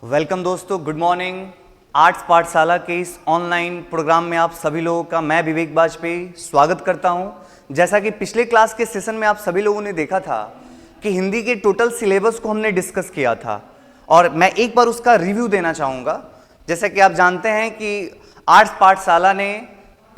Welcome दोस्तों, good morning. Arts पाठशाला के इस ऑनलाइन प्रोग्राम में आप सभी लोगों का मैं विवेक वाजपेयी स्वागत करता हूं। जैसा कि पिछले क्लास के सेशन में आप सभी लोगों ने देखा था कि हिंदी के टोटल सिलेबस को हमने डिस्कस किया था और मैं एक बार उसका रिव्यू देना चाहूँगा। जैसा कि आप जानते हैं कि आर्ट्स पाठशाला ने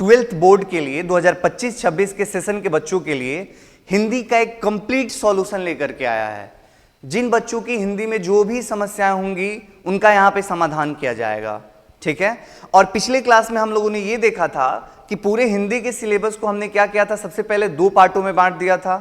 12th बोर्ड के लिए 2025-26 के सेशन के बच्चों के लिए हिंदी का एक कंप्लीट सॉल्यूशन लेकर के आया है। जिन बच्चों की हिंदी में जो भी समस्याएं होंगी उनका यहाँ पे समाधान किया जाएगा, ठीक है। और पिछले क्लास में हम लोगों ने ये देखा था कि पूरे हिंदी के सिलेबस को हमने क्या किया था, सबसे पहले दो पार्टों में बांट दिया था।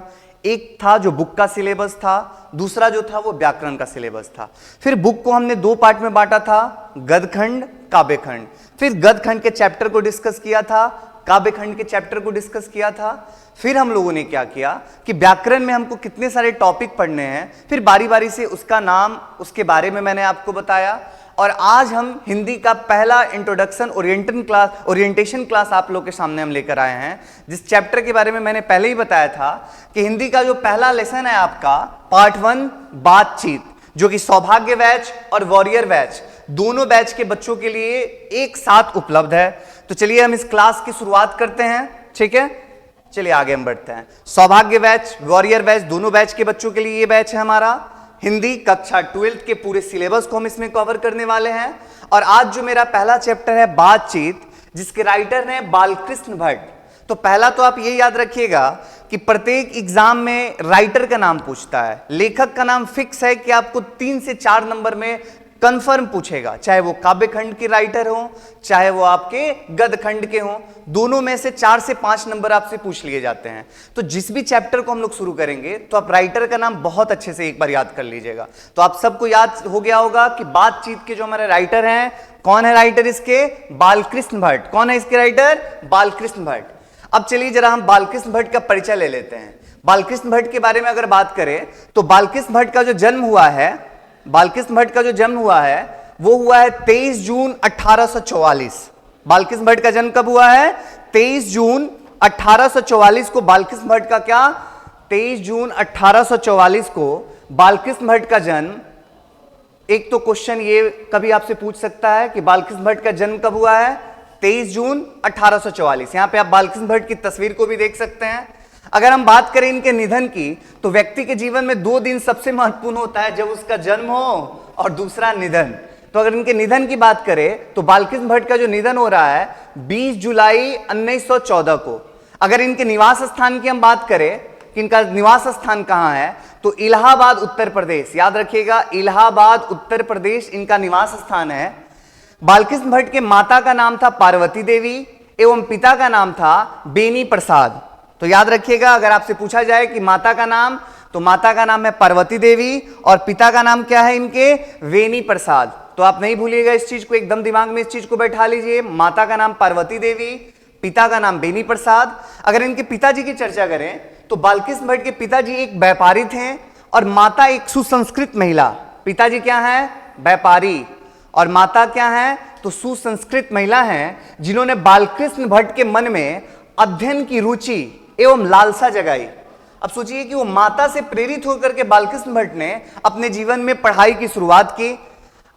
एक था जो बुक का सिलेबस था, दूसरा जो था वो व्याकरण का सिलेबस था। फिर बुक को हमने दो पार्ट में बांटा था, गद्यखंड काव्यखंड। फिर गद्यखंड के चैप्टर को डिस्कस किया था, काव्यखंड के चैप्टर को डिस्कस किया था। फिर हम लोगों ने क्या किया कि व्याकरण में हमको कितने सारे टॉपिक पढ़ने हैं, फिर बारी बारी से उसका नाम, उसके बारे में मैंने आपको बताया। और आज हम हिंदी का पहला इंट्रोडक्शन ओरिएंटेशन क्लास आप लोग के सामने हम लेकर आए हैं, जिस चैप्टर के बारे में मैंने पहले ही बताया था कि हिंदी का जो पहला लेसन है आपका पार्ट 1 बातचीत, जो कि सौभाग्य बैच और वॉरियर बैच दोनों बैच के बच्चों के लिए एक साथ उपलब्ध है। तो चलिए हम इस क्लास की शुरुआत करते हैं, ठीक है। चलिए आगे हम बढ़ते हैं। सौभाग्य बैच, वॉरियर बैच, दोनों बैच के बच्चों के लिए ये बैच है हमारा। हिंदी कक्षा 12th के पूरे सिलेबस को हम इसमें कवर करने वाले हैं। और आज जो मेरा पहला चैप्टर है बातचीत, जिसके राइटर हैं बालकृष्ण भट्ट। तो पहला तो आप ये याद रखिएगा कि प्रत्येक एग्जाम में राइटर का नाम पूछता है, लेखक का नाम फिक्स है कि आपको 3 से 4 नंबर में कंफर्म पूछेगा, चाहे वो काव्यखंड के राइटर हो चाहे वो आपके गद्यखंड के हो, दोनों में से 4 से 5 नंबर आपसे पूछ लिए जाते हैं। तो जिस भी चैप्टर को हम लोग शुरू करेंगे तो आप राइटर का नाम बहुत अच्छे से एक बार याद कर लीजिएगा। तो आप सबको याद हो गया होगा कि बातचीत के जो हमारे राइटर हैं, कौन है राइटर इसके? बालकृष्ण भट्ट। कौन है इसके राइटर? बालकृष्ण भट्ट। अब चलिए जरा हम बालकृष्ण भट्ट का परिचय ले लेते हैं। बालकृष्ण भट्ट के बारे में अगर बात करें तो बालकृष्ण भट्ट का जो जन्म हुआ है, बालकृष्ण भट्ट का जो जन्म हुआ है वो हुआ है 23 जून 1844। बालकृष्ण भट्ट का जन्म कब हुआ है? 23 जून 1844 को बालकृष्ण भट्ट का क्या? 23 जून 1844 को बालकृष्ण भट्ट का जन्म। एक तो क्वेश्चन ये कभी आपसे पूछ सकता है कि बालकृष्ण भट्ट का जन्म कब हुआ है? 23 जून 1844। यहां पे आप बालकृष्ण भट्ट की तस्वीर को भी देख सकते हैं। अगर हम बात करें इनके निधन की तो व्यक्ति के जीवन में 2 दिन सबसे महत्वपूर्ण होता है, जब उसका जन्म हो और दूसरा निधन। तो अगर इनके निधन की बात करें तो बालकृष्ण भट्ट का जो निधन हो रहा है 20 जुलाई 1914 को। अगर इनके निवास स्थान की हम बात करें कि इनका निवास स्थान कहां है तो इलाहाबाद उत्तर प्रदेश। याद रखिएगा, इलाहाबाद उत्तर प्रदेश इनका निवास स्थान है। बालकृष्ण भट्ट के माता का नाम था पार्वती देवी एवं पिता का नाम था बेनी प्रसाद। तो याद रखिएगा, अगर आपसे पूछा जाए कि माता का नाम, तो माता का नाम है पार्वती देवी और पिता का नाम क्या है इनके? वेनी प्रसाद। तो आप नहीं भूलिएगा इस चीज को, एकदम दिमाग में इस चीज को बैठा लीजिए। माता का नाम पार्वती देवी, पिता का नाम बेनी प्रसाद। अगर इनके पिताजी की चर्चा करें तो बालकृष्ण भट्ट के पिताजी एक व्यापारी थे और माता एक सुसंस्कृत महिला। पिताजी क्या है? व्यापारी, और माता क्या है? तो सुसंस्कृत महिला है, जिन्होंने बालकृष्ण भट्ट के मन में अध्ययन की रुचि एवं लालसा जगाई। अब सोचिए कि वो माता से प्रेरित होकर के बालकृष्ण भट्ट ने अपने जीवन में पढ़ाई की शुरुआत की।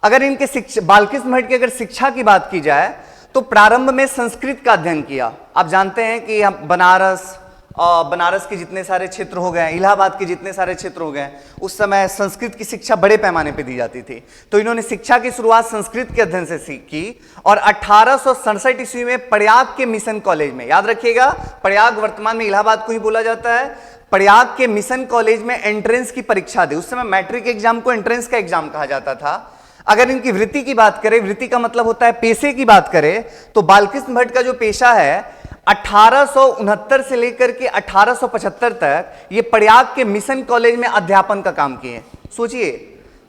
अगर इनके बालकृष्ण भट्ट की अगर शिक्षा की बात की जाए तो प्रारंभ में संस्कृत का अध्ययन किया। आप जानते हैं कि हम बनारस के जितने सारे क्षेत्र हो गए, इलाहाबाद के जितने सारे क्षेत्र हो गए, उस समय संस्कृत की शिक्षा बड़े पैमाने पर दी जाती थी। तो इन्होंने शिक्षा की शुरुआत संस्कृत के अध्ययन से की और 1867 ईस्वी में प्रयाग के मिशन कॉलेज में, याद रखिएगा प्रयाग वर्तमान में इलाहाबाद को ही बोला जाता है, प्रयाग के मिशन कॉलेज में एंट्रेंस की परीक्षा दी। उस समय मैट्रिक एग्जाम को एंट्रेंस का एग्जाम कहा जाता था। अगर इनकी वृत्ति की बात करें, वृत्ति का मतलब होता है पेशे की बात करें, तो बालकृष्ण भट्ट का जो पेशा है 1869 से लेकर के 1875 तक ये प्रयाग के मिशन कॉलेज में अध्यापन का काम किए। सोचिए,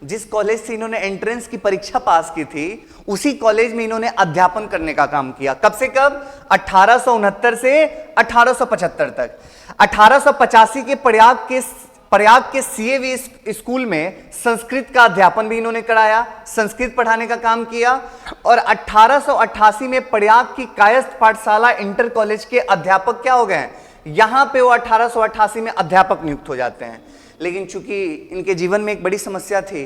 जिस कॉलेज से इन्होंने एंट्रेंस की परीक्षा पास की थी उसी कॉलेज में इन्होंने अध्यापन करने का काम किया। कब से कब? 1869 से 1875 तक। 1885 के प्रयाग के सीएवी स्कूल में संस्कृत का अध्यापन भी इन्होंने कराया, संस्कृत पढ़ाने का काम किया। और 1888 में प्रयाग की कायस्थ पाठशाला इंटर कॉलेज के अध्यापक क्या हो गए? यहां पे वो 1888 में अध्यापक नियुक्त हो जाते हैं। लेकिन चूंकि इनके जीवन में एक बड़ी समस्या थी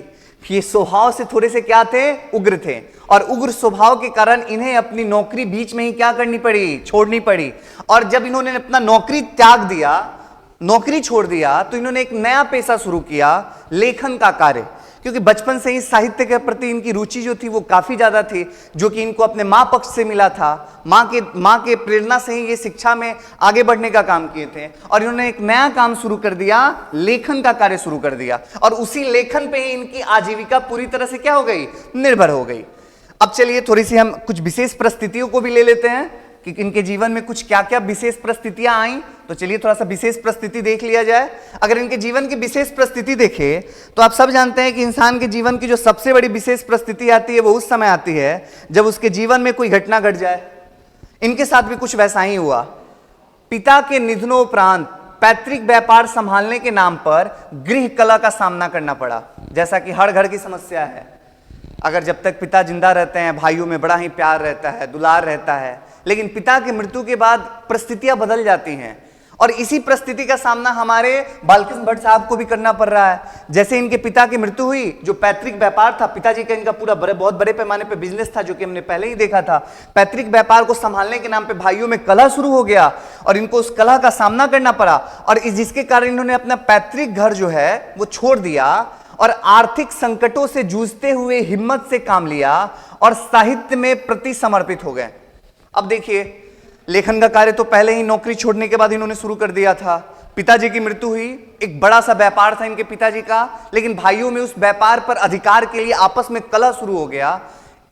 ये स्वभाव से थोड़े से क्या थे, उग्र थे, और उग्र स्वभाव के कारण इन्हें अपनी नौकरी बीच में ही क्या करनी पड़ी, छोड़नी पड़ी। और जब इन्होंने अपना नौकरी त्याग दिया, नौकरी छोड़ दिया, तो इन्होंने एक नया पेशा शुरू किया, लेखन का कार्य। क्योंकि बचपन से ही साहित्य के प्रति इनकी रुचि जो थी वो काफी ज्यादा थी, जो कि इनको अपने मां पक्ष से मिला था। मां के प्रेरणा से ही ये शिक्षा में आगे बढ़ने का काम किए थे, और इन्होंने एक नया काम शुरू कर दिया, लेखन का कार्य शुरू कर दिया, और उसी लेखन पे ही इनकी आजीविका पूरी तरह से क्या हो गई, निर्भर हो गई। अब चलिए थोड़ी सी हम कुछ विशेष परिस्थितियों को भी ले लेते हैं कि इनके जीवन में कुछ क्या क्या विशेष परिस्थितियां आई। तो चलिए थोड़ा सा विशेष परिस्थिति देख लिया जाए। अगर इनके जीवन की विशेष परिस्थिति देखें तो आप सब जानते हैं कि इंसान के जीवन की जो सबसे बड़ी विशेष परिस्थिति आती है वो उस समय आती है जब उसके जीवन में कोई घटना घट जाए। इनके साथ भी कुछ वैसा ही हुआ। पिता के निधनोपरांत पैतृक व्यापार संभालने के नाम पर गृह कलह का सामना करना पड़ा, जैसा कि हर घर की समस्या है। अगर जब तक पिता जिंदा रहते हैं भाइयों में बड़ा ही प्यार रहता है, दुलार रहता है, लेकिन पिता की मृत्यु के बाद परिस्थितियां बदल जाती हैं, और इसी परिस्थिति का सामना हमारे बालकृष्ण भट्ट साहब को भी करना पड़ रहा है। जैसे इनके पिता की मृत्यु हुई, जो पैतृक व्यापार था, पिताजी का इनका पूरा बहुत बड़े पैमाने पे बिजनेस था, जो कि हमने पहले ही देखा था। पैतृक व्यापार को संभालने के नाम पे भाइयों में कलह शुरू हो गया, और इनको उस कलह का सामना करना पड़ा, और जिसके कारण इन्होंने अपना पैतृक घर जो है वो छोड़ दिया, और आर्थिक संकटों से जूझते हुए हिम्मत से काम लिया, और साहित्य में प्रति समर्पित हो गए। अब देखिए, लेखन का कार्य तो पहले ही नौकरी छोड़ने के बाद इन्होंने शुरू कर दिया था। पिताजी की मृत्यु हुई, एक बड़ा सा व्यापार था इनके पिताजी का, लेकिन भाइयों में उस व्यापार पर अधिकार के लिए आपस में कलह शुरू हो गया।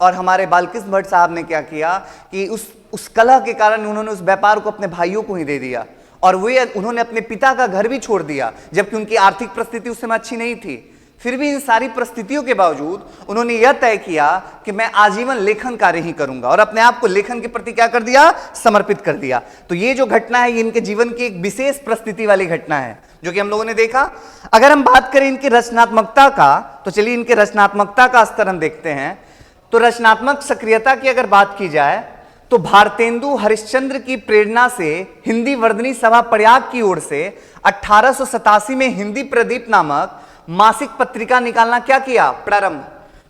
और हमारे बालकृष्ण भट्ट साहब ने क्या किया कि उस कलह के कारण उन्होंने उस व्यापार को अपने भाइयों को ही दे दिया, और उन्होंने अपने पिता का घर भी छोड़ दिया, जबकि उनकी आर्थिक परिस्थिति उस समय अच्छी नहीं थी। फिर भी इन सारी परिस्थितियों के बावजूद उन्होंने यह तय किया कि मैं आजीवन लेखन कार्य ही करूंगा, और अपने आप को लेखन के प्रति क्या कर दिया, समर्पित कर दिया। तो ये जो घटना है, ये इनके जीवन की एक विशेष परिस्थिति वाली घटना है, जो कि हम लोगों ने देखा। अगर हम बात करें इनकी रचनात्मकता का, तो चलिए इनके रचनात्मकता का स्तर हम देखते हैं। तो रचनात्मक सक्रियता की अगर बात की जाए तो भारतेंदु हरिश्चंद्र की प्रेरणा से हिंदी वर्धनी सभा प्रयाग की ओर से 1887 में हिंदी प्रदीप नामक मासिक पत्रिका निकालना क्या किया, प्रारंभ।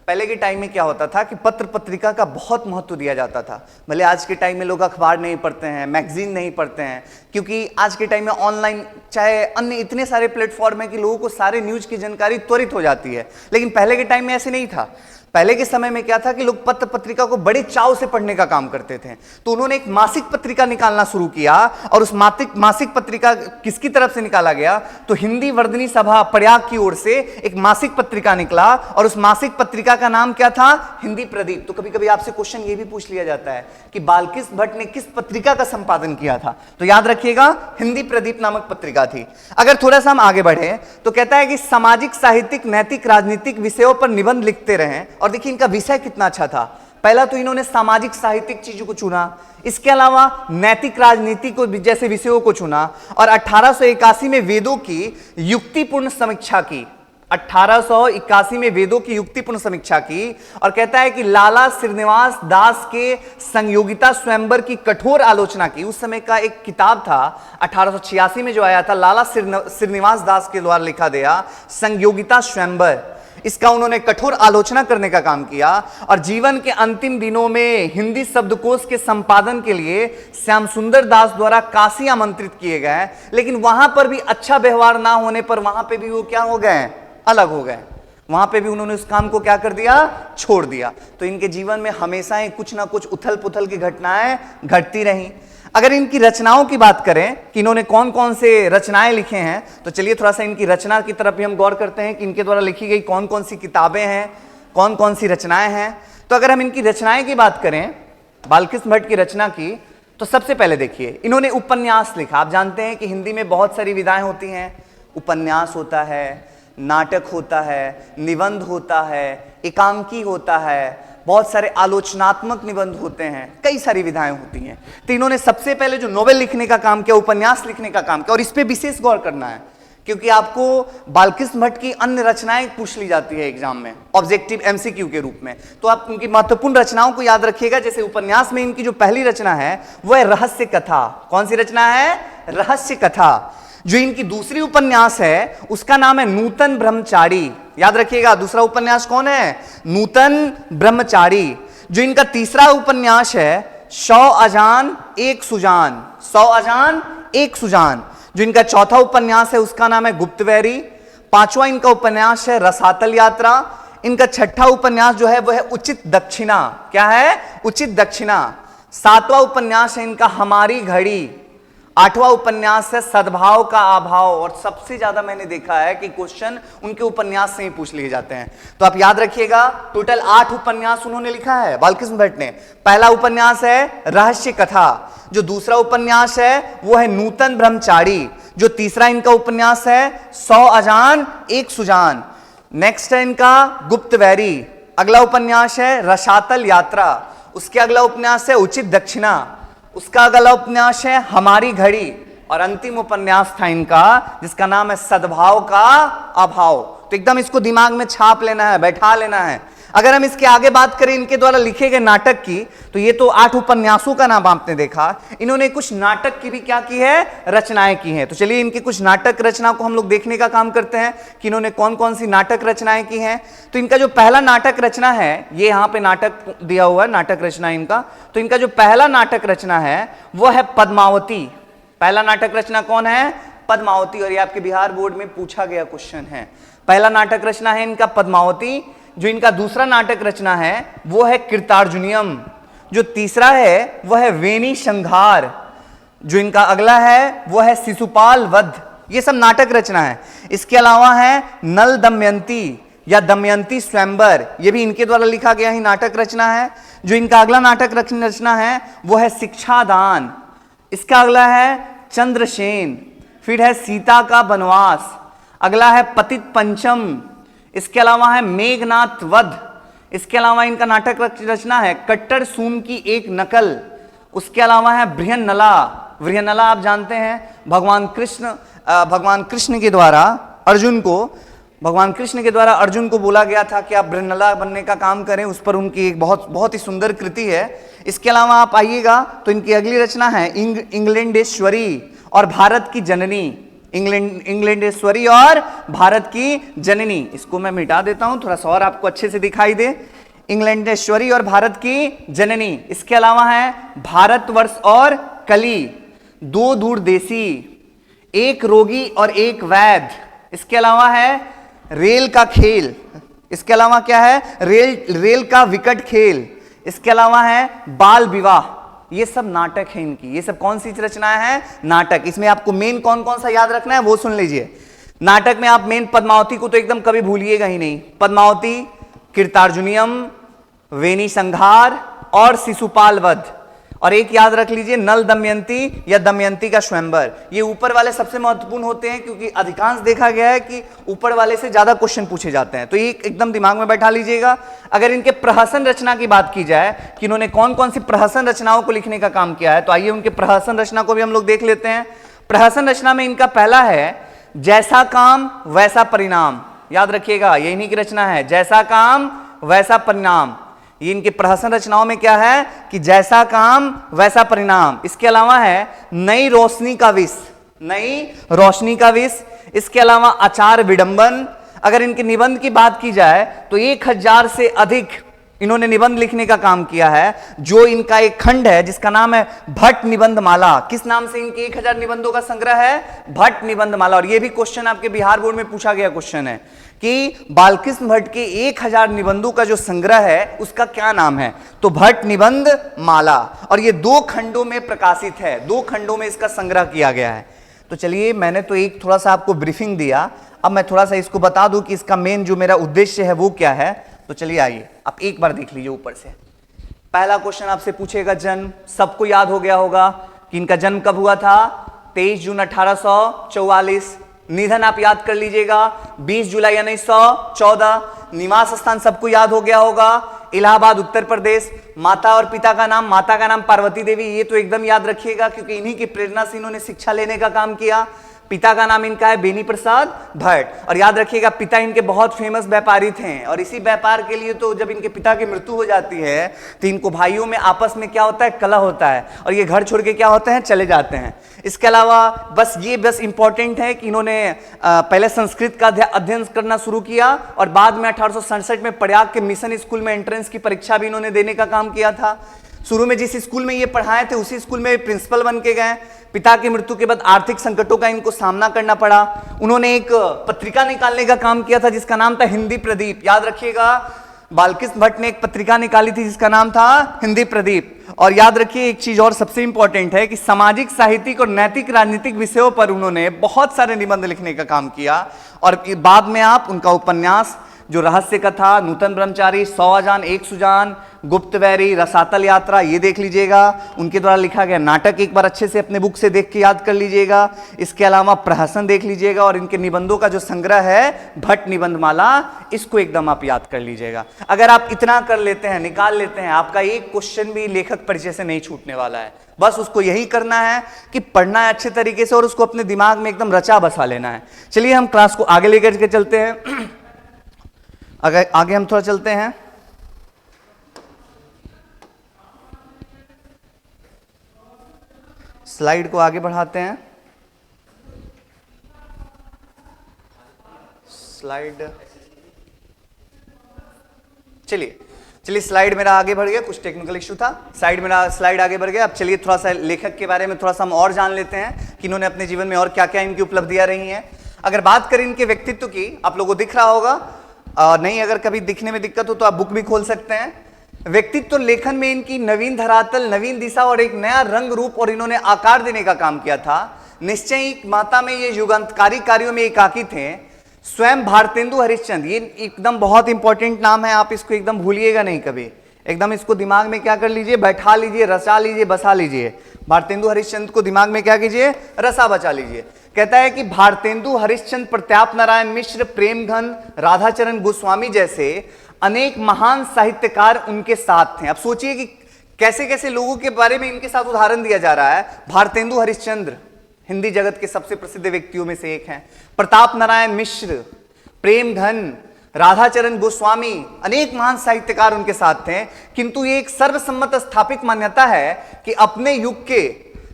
पहले के टाइम में क्या होता था कि पत्र पत्रिका का बहुत महत्व दिया जाता था। भले आज के टाइम में लोग अखबार नहीं पढ़ते हैं, मैगजीन नहीं पढ़ते हैं, क्योंकि आज के टाइम में ऑनलाइन चाहे अन्य इतने सारे प्लेटफॉर्म है कि लोगों को सारे न्यूज की जानकारी त्वरित हो जाती है। लेकिन पहले के टाइम में ऐसे नहीं था। पहले के समय में क्या था कि लोग पत्र पत्रिका को बड़े चाव से पढ़ने का काम करते थे। तो उन्होंने एक मासिक पत्रिका निकालना शुरू किया, और उस मासिक पत्रिका किसकी तरफ से निकाला गया, तो हिंदी वर्धनी सभा प्रयाग की ओर से एक मासिक पत्रिका निकला, और उस मासिक पत्रिका का नाम क्या था, हिंदी प्रदीप। तो कभी कभी आपसे क्वेश्चन ये भी पूछ लिया जाता है कि बालकृष्ण भट्ट ने किस पत्रिका का संपादन किया था, तो याद रखिएगा हिंदी प्रदीप नामक पत्रिका थी। अगर थोड़ा सा हम आगे बढ़े तो कहता है कि सामाजिक, साहित्यिक, नैतिक, राजनीतिक विषयों पर निबंध लिखते रहे। और देखिए इनका विषय कितना अच्छा था। पहला तो इन्होंने सामाजिक साहित्यिक चीजों को चुना, इसके अलावा नैतिक, राजनीतिक को जैसे विषयों को चुना, और 1881 में वेदों की युक्तिपूर्ण समीक्षा की। 1881 में वेदों की युक्तिपूर्ण समीक्षा की, और कहता है कि लाला श्रीनिवास दास के संयोगिता स्वयंवर की कठोर आलोचना की। उस समय का एक किताब था 1886 में जो आया था, लाला श्रीनिवास दास के द्वारा लिखा गया संयोगिता स्वयंवर, इसका उन्होंने कठोर आलोचना करने का काम किया। और जीवन के अंतिम दिनों में हिंदी शब्दकोश के संपादन के लिए श्याम सुंदर दास द्वारा काशी आमंत्रित किए गए, लेकिन वहां पर भी अच्छा व्यवहार ना होने पर वहां पे भी वो क्या हो गए, अलग हो गए। वहां पे भी उन्होंने उस काम को क्या कर दिया, छोड़ दिया। तो इनके जीवन में हमेशा ही कुछ ना कुछ उथल पुथल की घटनाएं घटती रही। अगर इनकी रचनाओं की बात करें कि इन्होंने कौन कौन से रचनाएं लिखे हैं, तो चलिए थोड़ा सा इनकी रचना की तरफ भी हम गौर करते हैं कि इनके द्वारा लिखी गई कौन कौन सी किताबें हैं, कौन कौन सी रचनाएं हैं। तो अगर हम इनकी रचनाएं की बात करें, बालकृष्ण भट्ट की रचना की, तो सबसे पहले देखिए इन्होंने उपन्यास लिखा। आप जानते हैं कि हिंदी में बहुत सारी विधाएं होती हैं, उपन्यास होता है, नाटक होता है, निबंध होता है, एकांकी होता है, बहुत सारे आलोचनात्मक निबंध होते हैं, कई सारी विधाएं होती हैं। तो इन्होंने सबसे पहले जो नोवेल लिखने का काम किया, उपन्यास लिखने का काम किया, और इस पे विशेष गौर करना है क्योंकि आपको बालकृष्ण भट्ट की अन्य रचनाएं पूछ ली जाती है एग्जाम में ऑब्जेक्टिव एमसीक्यू के रूप में। तो आप उनकी महत्वपूर्ण रचनाओं को याद रखिएगा। जैसे उपन्यास में इनकी जो पहली रचना है वह है रहस्य कथा। कौन सी रचना है, रहस्य कथा। जो इनकी दूसरी उपन्यास है उसका नाम है नूतन ब्रह्मचारी। याद रखिएगा। दूसरा उपन्यास कौन है? नूतन ब्रह्मचारी। जो इनका तीसरा उपन्यास है 100 अजान एक सुजान, 100 अजान एक सुजान। जो इनका चौथा उपन्यास है उसका नाम है गुप्तवैरी। पांचवा इनका उपन्यास है रसातल यात्रा। इनका छठा उपन्यास जो है वह है उचित दक्षिणा। क्या है? उचित दक्षिणा। सातवां उपन्यास है इनका हमारी घड़ी। आठवां उपन्यास है सद्भाव का अभाव। और सबसे ज्यादा मैंने देखा है कि क्वेश्चन उनके उपन्यास से ही पूछ लिए जाते हैं। तो आप याद रखिएगा, टोटल 8 उपन्यास उन्होंने लिखा है बालकृष्ण भट्ट ने। पहला उपन्यास है रहस्य कथा। जो दूसरा उपन्यास है वो है नूतन ब्रह्मचारी। जो तीसरा इनका उपन्यास है 100 अजान एक सुजान। नेक्स्ट है इनका गुप्तवैरी। अगला उपन्यास है रसातल यात्रा। उसके अगला उपन्यास है उचित दक्षिणा। उसका अगला उपन्यास है हमारी घड़ी। और अंतिम उपन्यास था इनका जिसका नाम है सद्भाव का अभाव। तो एकदम इसको दिमाग में छाप लेना है, बैठा लेना है। अगर हम इसके आगे बात करें इनके द्वारा लिखे गए नाटक की, तो ये तो 8 उपन्यासों का नाम आपने देखा। इन्होंने कुछ नाटक की भी क्या की है? रचनाएं की हैं। तो चलिए इनकी कुछ नाटक रचना को हम लोग देखने का काम करते हैं कि इन्होंने कौन कौन सी नाटक रचनाएं की हैं। तो इनका जो पहला नाटक रचना है, ये यहां पे नाटक दिया हुआ है, नाटक रचना इनका। तो इनका जो पहला नाटक रचना है वो है पद्मावती। पहला नाटक रचना कौन है? पद्मावती। और ये आपके बिहार बोर्ड में पूछा गया क्वेश्चन है। पहला नाटक रचना है इनका पद्मावती। जो इनका दूसरा नाटक रचना है वो है कृतार्जुनियम। जो तीसरा है वह है वेणी संघार। जो इनका अगला है वो है शिशुपाल वध। ये सब नाटक रचना है। इसके अलावा है नल दमयंती या दमयंती स्वयंवर। ये भी इनके द्वारा लिखा गया ही नाटक रचना है। जो इनका अगला नाटक रचना है वो है शिक्षादान। इसका अगला है चंद्रसेन। फिर है सीता का वनवास। अगला है पतित पंचम। इसके अलावा है मेघनाथ वध। इसके अलावा इनका नाटक रचना है कट्टर सूम की एक नकल। उसके अलावा है बृहन्नला। बृहन्नला आप जानते हैं भगवान कृष्ण के द्वारा अर्जुन को बोला गया था कि आप बृहन्नला बनने का काम करें। उस पर उनकी एक बहुत ही सुंदर कृति है। इसके अलावा आप आइएगा तो इनकी अगली रचना है इंग्लैंडेश्वरी और भारत की जननी। इंग्लैंडेश्वरी और भारत की जननी। इसको मैं मिटा देता हूं थोड़ा सा और आपको अच्छे से दिखाई दे। इंग्लैंडेश्वरी और भारत की जननी। इसके अलावा है भारतवर्ष और कली, 2 दूरदेशी, एक रोगी और एक वैद्य। इसके अलावा है रेल का खेल। इसके अलावा क्या है? रेल का विकट खेल। इसके अलावा है बाल विवाह। ये सब नाटक है इनकी। ये सब कौन सी रचनाएं हैं? नाटक। इसमें आपको मेन कौन कौन सा याद रखना है वो सुन लीजिए। नाटक में आप मेन पद्मावती को तो एकदम कभी भूलिएगा ही नहीं। पद्मावती, कृतार्जुनियम, वेणी संघार और शिशुपाल वध। और एक याद रख लीजिए नल दमयंती या दमयंती का स्वयंवर। ये ऊपर वाले सबसे महत्वपूर्ण होते हैं क्योंकि अधिकांश देखा गया है कि ऊपर वाले से ज्यादा क्वेश्चन पूछे जाते हैं। तो ये एकदम दिमाग में बैठा लीजिएगा। अगर इनके प्रहसन रचना की बात की जाए कि इन्होंने कौन कौन सी प्रहसन रचनाओं को लिखने का काम किया है, तो आइए उनके प्रहसन रचना को भी हम लोग देख लेते हैं। प्रहसन रचना में इनका पहला है जैसा काम वैसा परिणाम। याद रखिएगा ये इन्हीं की रचना है, जैसा काम वैसा परिणाम। ये इनके प्रहसन रचनाओं में क्या है कि जैसा काम वैसा परिणाम। इसके अलावा है नई रोशनी का विष, नई रोशनी का विष। इसके अलावा आचार विडंबन। अगर इनके निबंध की बात की जाए तो 1000 से अधिक इन्होंने निबंध लिखने का काम किया है। जो इनका एक खंड है जिसका नाम है भट्ट निबंध माला। किस नाम से इनके 1000 निबंधों का संग्रह है? भट्ट निबंध माला। और यह भी क्वेश्चन आपके बिहार बोर्ड में पूछा गया क्वेश्चन है कि बालकृष्ण भट्ट के 1000 निबंधों का जो संग्रह है उसका क्या नाम है? तो भट्ट निबंध माला। और ये 2 खंडों में प्रकाशित है, 2 खंडों में इसका संग्रह किया गया है। तो चलिए मैंने तो एक थोड़ा सा आपको ब्रीफिंग दिया, अब मैं थोड़ा सा इसको बता दूं कि इसका मेन जो मेरा उद्देश्य है वो क्या है। तो चलिए आइए आप एक बार देख लीजिए ऊपर से। पहला क्वेश्चन आपसे पूछेगा जन्म। सबको याद हो गया होगा कि इनका जन्म कब हुआ था? 23 जून 1844। निधन आप याद कर लीजिएगा 20 जुलाई 1914। निवास स्थान सबको याद हो गया होगा इलाहाबाद उत्तर प्रदेश। माता और पिता का नाम, माता का नाम पार्वती देवी। ये तो एकदम याद रखिएगा क्योंकि इन्हीं की प्रेरणा से इन्होंने शिक्षा लेने का काम किया। पिता का नाम इनका है बेनी प्रसाद भट्ट। और याद रखिएगा पिता इनके बहुत फेमस व्यापारी थे और इसी व्यापार के लिए तो जब इनके पिता की मृत्यु हो जाती है तो इनको भाइयों में आपस में क्या होता है, कलह होता है और ये घर छोड़ के क्या होते हैं, चले जाते हैं। इसके अलावा बस इंपॉर्टेंट है कि इन्होंने पहले संस्कृत का अध्ययन करना शुरू किया और बाद में 1867 में प्रयाग के मिशन स्कूल में एंट्रेंस की परीक्षा भी इन्होंने देने का काम किया था। शुरू में जिस स्कूल में ये पढ़ाए थे उसी स्कूल में प्रिंसिपल बन के गए। पिता की मृत्यु के बाद आर्थिक संकटों का इनको सामना करना पड़ा। उन्होंने एक पत्रिका निकालने का काम किया था जिसका नाम था हिंदी प्रदीप। याद रखिएगा बालकृष्ण भट्ट ने एक पत्रिका निकाली थी जिसका नाम था हिंदी प्रदीप। और याद रखिए एक चीज और सबसे इंपॉर्टेंट है कि सामाजिक, साहित्यिक और नैतिक राजनीतिक विषयों पर उन्होंने बहुत सारे निबंध लिखने का काम किया। और बाद में आप उनका उपन्यास जो रहस्य कथा, नूतन ब्रह्मचारी, 100 अजान, 1 सुजान, गुप्तवैरी, रसातल यात्रा, ये देख लीजिएगा। उनके द्वारा लिखा गया नाटक एक बार अच्छे से अपने बुक से देख के याद कर लीजिएगा। इसके अलावा प्रहसन देख लीजिएगा और इनके निबंधों का जो संग्रह है भट्ट निबंधमाला, इसको एकदम आप याद कर लीजिएगा। अगर आप इतना कर लेते हैं, निकाल लेते हैं, आपका एक क्वेश्चन भी लेखक परिचय से नहीं छूटने वाला है। बस उसको यही करना है कि पढ़ना है अच्छे तरीके से और उसको अपने दिमाग में एकदम रचा बसा लेना है। चलिए हम क्लास को आगे लेकर के चलते हैं। अगर आगे हम थोड़ा चलते हैं, स्लाइड को आगे बढ़ाते हैं। स्लाइड, चलिए स्लाइड मेरा आगे बढ़ गया, कुछ टेक्निकल इशू था, स्लाइड आगे बढ़ गया। अब चलिए थोड़ा सा लेखक के बारे में थोड़ा सा हम और जान लेते हैं कि इन्होंने अपने जीवन में और क्या क्या इनकी उपलब्धियां रही हैं। अगर बात करें इनके व्यक्तित्व की, आप लोगों को दिख रहा होगा, नहीं अगर कभी दिखने में दिक्कत हो तो आप बुक भी खोल सकते हैं। व्यक्तित्व लेखन में इनकी नवीन धरातल, नवीन दिशा और एक नया रंग रूप और इन्होंने आकार देने का काम किया था। निश्चय ही माता में ये युगांतकारी कार्यों में एकाकी थे। स्वयं भारतेंदु हरिश्चंद्र, ये एकदम बहुत इंपॉर्टेंट नाम है, आप इसको एकदम भूलिएगा नहीं कभी, एकदम इसको दिमाग में क्या कर लीजिए, बैठा लीजिए, रचा लीजिए, बसा लीजिए। भारतेंदु हरिश्चंद्र को दिमाग में क्या कीजिए, रसा बचा लीजिए। कहता है कि भारतेंदु हरिश्चंद्र, प्रताप नारायण मिश्र, प्रेमघन, राधाचरण गोस्वामी जैसे अनेक महान साहित्यकार उनके साथ थे। अब सोचिए कि कैसे कैसे लोगों के बारे में इनके साथ उदाहरण दिया जा रहा है। भारतेंदु हरिश्चंद्र हिंदी जगत के सबसे प्रसिद्ध व्यक्तियों में से एक हैं। प्रताप नारायण मिश्र, प्रेमघन, राधाचरण गोस्वामी, अनेक महान साहित्यकार उनके साथ थे। किंतु ये एक सर्वसम्मत स्थापित मान्यता है कि अपने युग के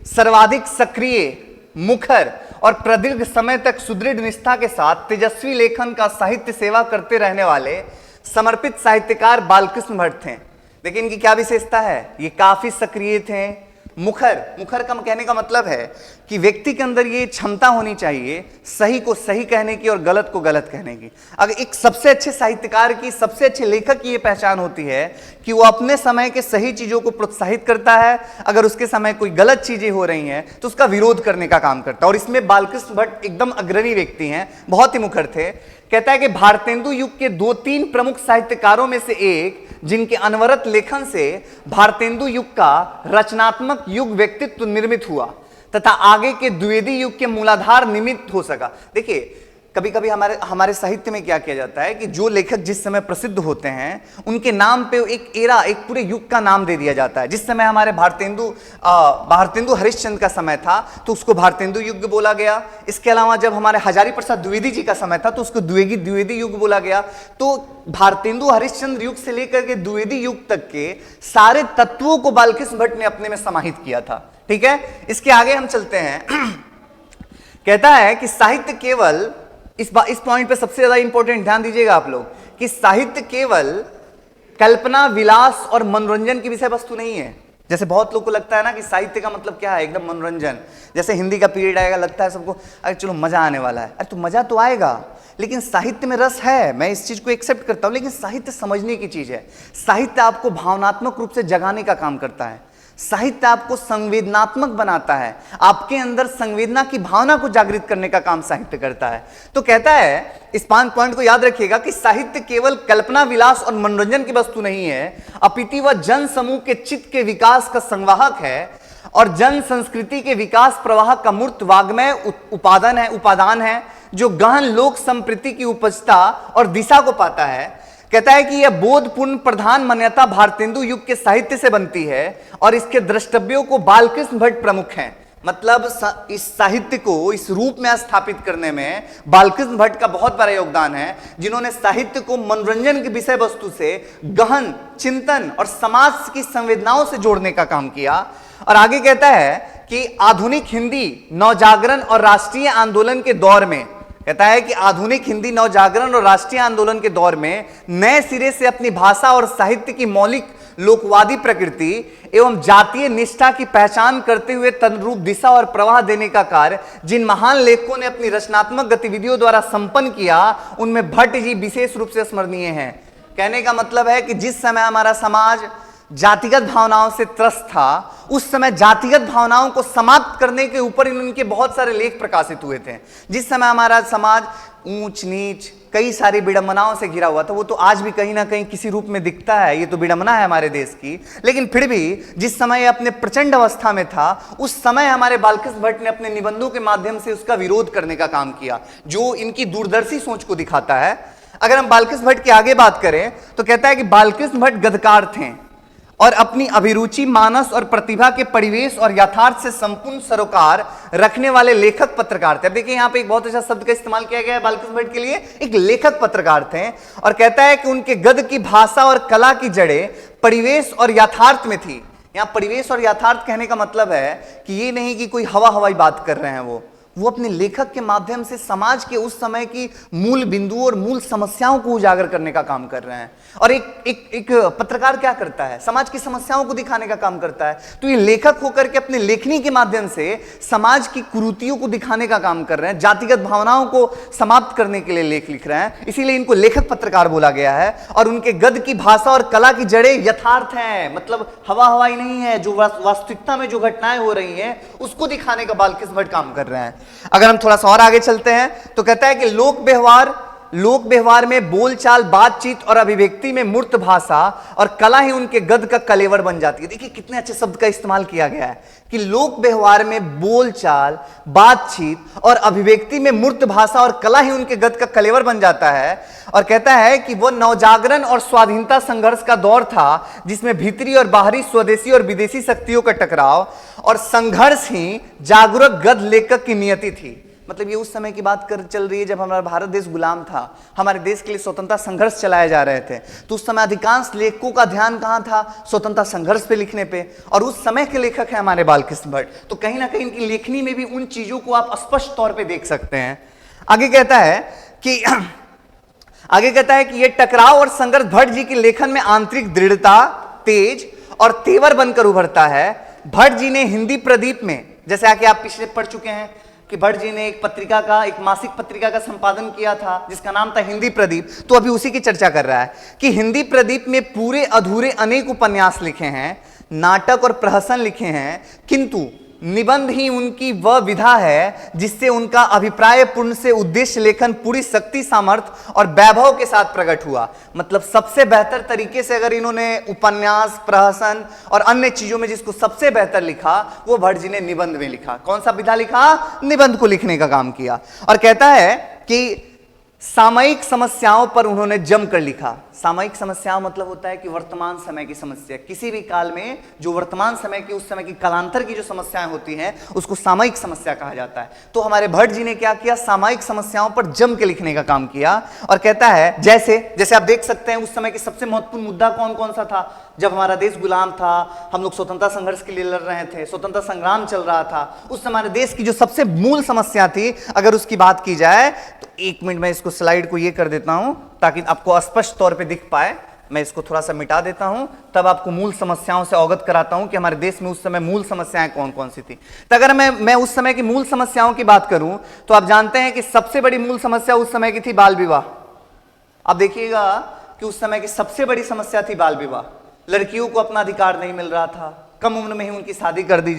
सर्वाधिक सक्रिय, मुखर और प्रदीर्घ समय तक सुदृढ़ निष्ठा के साथ तेजस्वी लेखन का साहित्य सेवा करते रहने वाले समर्पित साहित्यकार बालकृष्ण भट्ट थे। देखिए इनकी क्या विशेषता है, ये काफी सक्रिय थे। मुखर का कहने का मतलब है कि व्यक्ति के अंदर ये क्षमता होनी चाहिए सही को सही कहने की और गलत को गलत कहने की। अगर एक सबसे अच्छे साहित्यकार की, सबसे अच्छे लेखक की ये पहचान होती है कि वो अपने समय के सही चीजों को प्रोत्साहित करता है, अगर उसके समय कोई गलत चीजें हो रही हैं तो उसका विरोध करने का काम करता है। और इसमें बालकृष्ण भट्ट एकदम अग्रणी व्यक्ति हैं, बहुत ही मुखर थे। कहता है कि भारतेंदु युग के 2-3 प्रमुख साहित्यकारों में से एक, जिनके अनवरत लेखन से भारतेंदु युग का रचनात्मक युग व्यक्तित्व निर्मित हुआ तथा आगे के द्विवेदी युग के मूलाधार निमित्त हो सका। देखिए कभी कभी हमारे साहित्य में क्या किया जाता है कि जो लेखक जिस समय प्रसिद्ध होते हैं उनके नाम पे एक एरा, एक पूरे युग का नाम दे दिया जाता है। जिस समय हमारे भारतेंदु हरिश्चंद्र का समय था तो उसको भारतेंदु युग बोला गया। इसके अलावा जब हमारे हजारी प्रसाद द्विवेदी जी का समय था तो उसको द्विवेदी युग बोला गया। तो भारतेंदु हरिश्चंद्र युग से लेकर के द्विवेदी युग तक के सारे तत्वों को बालकृष्ण भट्ट ने अपने में समाहित किया था। ठीक है, इसके आगे हम चलते हैं। कहता है कि साहित्य केवल, इस पॉइंट पे सबसे ज्यादा इंपॉर्टेंट ध्यान दीजिएगा आप लोग, कि साहित्य केवल कल्पना, विलास और मनोरंजन की विषय वस्तु नहीं है। जैसे बहुत लोग को लगता है ना कि साहित्य का मतलब क्या है, एकदम मनोरंजन। जैसे हिंदी का पीरियड आएगा, लगता है सबको अरे चलो मजा आने वाला है। अरे तो मजा तो आएगा, लेकिन साहित्य में रस है, मैं इस चीज को एक्सेप्ट करता हूं, लेकिन साहित्य समझने की चीज है। साहित्य आपको भावनात्मक रूप से जगाने का काम करता है। साहित्य आपको संवेदनात्मक बनाता है, आपके अंदर संवेदना की भावना को जागृत करने का काम साहित्य करता है। तो कहता है, इस 5 पॉइंट को याद रखिएगा कि साहित्य केवल कल्पना, विलास और मनोरंजन की वस्तु नहीं है, अपितु वह जन समूह के चित्त के विकास का संवाहक है और जन संस्कृति के विकास प्रवाह का मूर्त वाग्मय उपादान है, जो गहन लोक संप्रीति की उपजता और दिशा को पाता है। कहता है कि यह बोधपूर्ण प्रधान मान्यता भारतेंदु युग के साहित्य से बनती है और इसके द्रष्टव्यों को बालकृष्ण भट्ट प्रमुख हैं। मतलब इस साहित्य को इस रूप में स्थापित करने में बालकृष्ण भट्ट का बहुत बड़ा योगदान है, जिन्होंने साहित्य को मनोरंजन की विषय वस्तु से गहन चिंतन और समाज की संवेदनाओं से जोड़ने का काम किया। और आगे कहता है कि आधुनिक हिंदी नवजागरण और राष्ट्रीय आंदोलन के दौर में, कहता है कि आधुनिक हिंदी नवजागरण और राष्ट्रीय आंदोलन के दौर में नए सिरे से अपनी भाषा और साहित्य की मौलिक लोकवादी प्रकृति एवं जातीय निष्ठा की पहचान करते हुए तदनुरूप दिशा और प्रवाह देने का कार्य जिन महान लेखकों ने अपनी रचनात्मक गतिविधियों द्वारा संपन्न किया, उनमें भट्ट जी विशेष रूप से स्मरणीय हैं। कहने का मतलब है कि जिस समय हमारा समाज जातिगत भावनाओं से त्रस्त था, उस समय जातिगत भावनाओं को समाप्त करने के ऊपर इनके बहुत सारे लेख प्रकाशित हुए थे। जिस समय हमारा समाज ऊंच नीच कई सारी विडंबनाओं से घिरा हुआ था, वो तो आज भी कहीं ना कहीं किसी रूप में दिखता है, ये तो विडंबना है हमारे देश की, लेकिन फिर भी जिस समय अपने प्रचंड अवस्था में था, उस समय हमारे बालकृष्ण भट्ट ने अपने निबंधों के माध्यम से उसका विरोध करने का काम किया, जो इनकी दूरदर्शी सोच को दिखाता है। अगर हम बालकृष्ण भट्ट की आगे बात करें तो कहता है कि बालकृष्ण भट्ट गद्यकार थे और अपनी अभिरुचि मानस और प्रतिभा के परिवेश और यथार्थ से संपूर्ण सरोकार रखने वाले लेखक पत्रकार थे। अब देखिए यहाँ पे एक बहुत अच्छा शब्द का इस्तेमाल किया गया है बालकृष्ण भट्ट के लिए, एक लेखक पत्रकार थे। और कहता है कि उनके गद्य की भाषा और कला की जड़ें परिवेश और यथार्थ में थी। यहाँ परिवेश और यथार्थ कहने का मतलब है कि ये नहीं कि कोई हवा हवाई बात कर रहे हैं, वो अपने लेखक के माध्यम से समाज के उस समय की मूल बिंदुओं और मूल समस्याओं को उजागर करने का काम कर रहे हैं। और एक पत्रकार क्या करता है? समाज की समस्याओं को दिखाने का काम करता है। तो ये लेखक होकर के अपने लेखनी के माध्यम से समाज की कुरीतियों को दिखाने का काम कर रहे हैं, जातिगत भावनाओं को समाप्त करने के लिए लेख लिख रहे हैं, इसीलिए इनको लेखक पत्रकार बोला गया है। और उनके गद्य की भाषा और कला की जड़ें यथार्थ हैं, मतलब हवा हवाई नहीं है, जो वास्तविकता में जो घटनाएं हो रही हैं उसको दिखाने का बालकृष्ण भट्ट काम कर रहे हैं। अगर हम थोड़ा सा और आगे चलते हैं तो कहता है कि लोक व्यवहार में बोलचाल, बातचीत और अभिव्यक्ति में मूर्त भाषा और कला ही उनके गद्य का कलेवर बन जाती है। देखिए कितने अच्छे शब्द का इस्तेमाल किया गया है कि लोक व्यवहार में बोलचाल, बातचीत और अभिव्यक्ति में मूर्त भाषा और कला ही उनके गद्य का कलेवर बन जाता है। और कहता है कि वह नवजागरण और स्वाधीनता संघर्ष का दौर था, जिसमें भीतरी और बाहरी, स्वदेशी और विदेशी शक्तियों का टकराव और संघर्ष ही जागरूक गद्य लेखक की नियति थी। मतलब ये उस समय की बात चल रही है जब हमारा भारत देश गुलाम था, हमारे देश के लिए स्वतंत्रता संघर्ष चलाए जा रहे थे। तो उस समय अधिकांश लेखकों का ध्यान कहां था? स्वतंत्रता संघर्ष पे लिखने पे। और उस समय के लेखक है हमारे बालकृष्ण भट्ट, तो कहीं ना कहीं इनकी लेखनी में भी उन चीजों को आप स्पष्ट तौर पर देख सकते हैं। आगे कहता है कि यह टकराव और संघर्ष भट्ट जी के लेखन में आंतरिक दृढ़ता, तेज और तेवर बनकर उभरता है। भट्ट जी ने हिंदी प्रदीप में, जैसे आके आप पिछले पढ़ चुके हैं कि भट्ट जी ने एक मासिक पत्रिका का संपादन किया था जिसका नाम था हिंदी प्रदीप, तो अभी उसी की चर्चा कर रहा है कि हिंदी प्रदीप में पूरे अधूरे अनेक उपन्यास लिखे हैं, नाटक और प्रहसन लिखे हैं, किंतु निबंध ही उनकी वह विधा है जिससे उनका अभिप्राय पूर्ण से उद्देश्य लेखन पूरी शक्ति, सामर्थ्य और वैभव के साथ प्रकट हुआ। मतलब सबसे बेहतर तरीके से अगर इन्होंने उपन्यास, प्रहसन और अन्य चीजों में जिसको सबसे बेहतर लिखा, वो भट्ट जी ने निबंध में लिखा। कौन सा विधा लिखा? निबंध को लिखने का काम किया। और कहता है कि सामयिक समस्याओं पर उन्होंने जमकर लिखा। सामयिक समस्याओं मतलब होता है कि वर्तमान समय की समस्या, किसी भी काल में जो वर्तमान समय की, उस समय की कालांतर की जो समस्याएं होती हैं उसको सामयिक समस्या कहा जाता है। तो हमारे भट्ट जी ने क्या किया? सामयिक समस्याओं पर जम के लिखने का काम किया। और कहता है जैसे आप देख सकते हैं उस समय के सबसे महत्वपूर्ण मुद्दा कौन कौन सा था? जब हमारा देश गुलाम था, हम लोग स्वतंत्रता संघर्ष के लिए लड़ रहे थे, स्वतंत्रता संग्राम चल रहा था, उस समय हमारे देश की जो सबसे मूल समस्या थी, अगर उसकी बात की जाए तो एक मिनट में इसको स्लाइड को ये कर देता हूं ताकि आपको स्पष्ट तौर पे दिख पाए। मैं इसको थोड़ा सा मिटा देता हूं, तब आपको मूल समस्याओं से अवगत कराता हूं कि हमारे देश में उस समय मूल समस्याएं कौन कौन सी थी। तो अगर मैं उस समय की मूल समस्याओं की बात करूं तो आप जानते हैं कि सबसे बड़ी मूल समस्या उस समय की थी बाल विवाह। आप देखिएगा कि उस समय की सबसे बड़ी समस्या थी बाल विवाह। लड़कियों को अपना अधिकार नहीं मिल रहा था, कम उम्र में ही उनकी शादी कर दी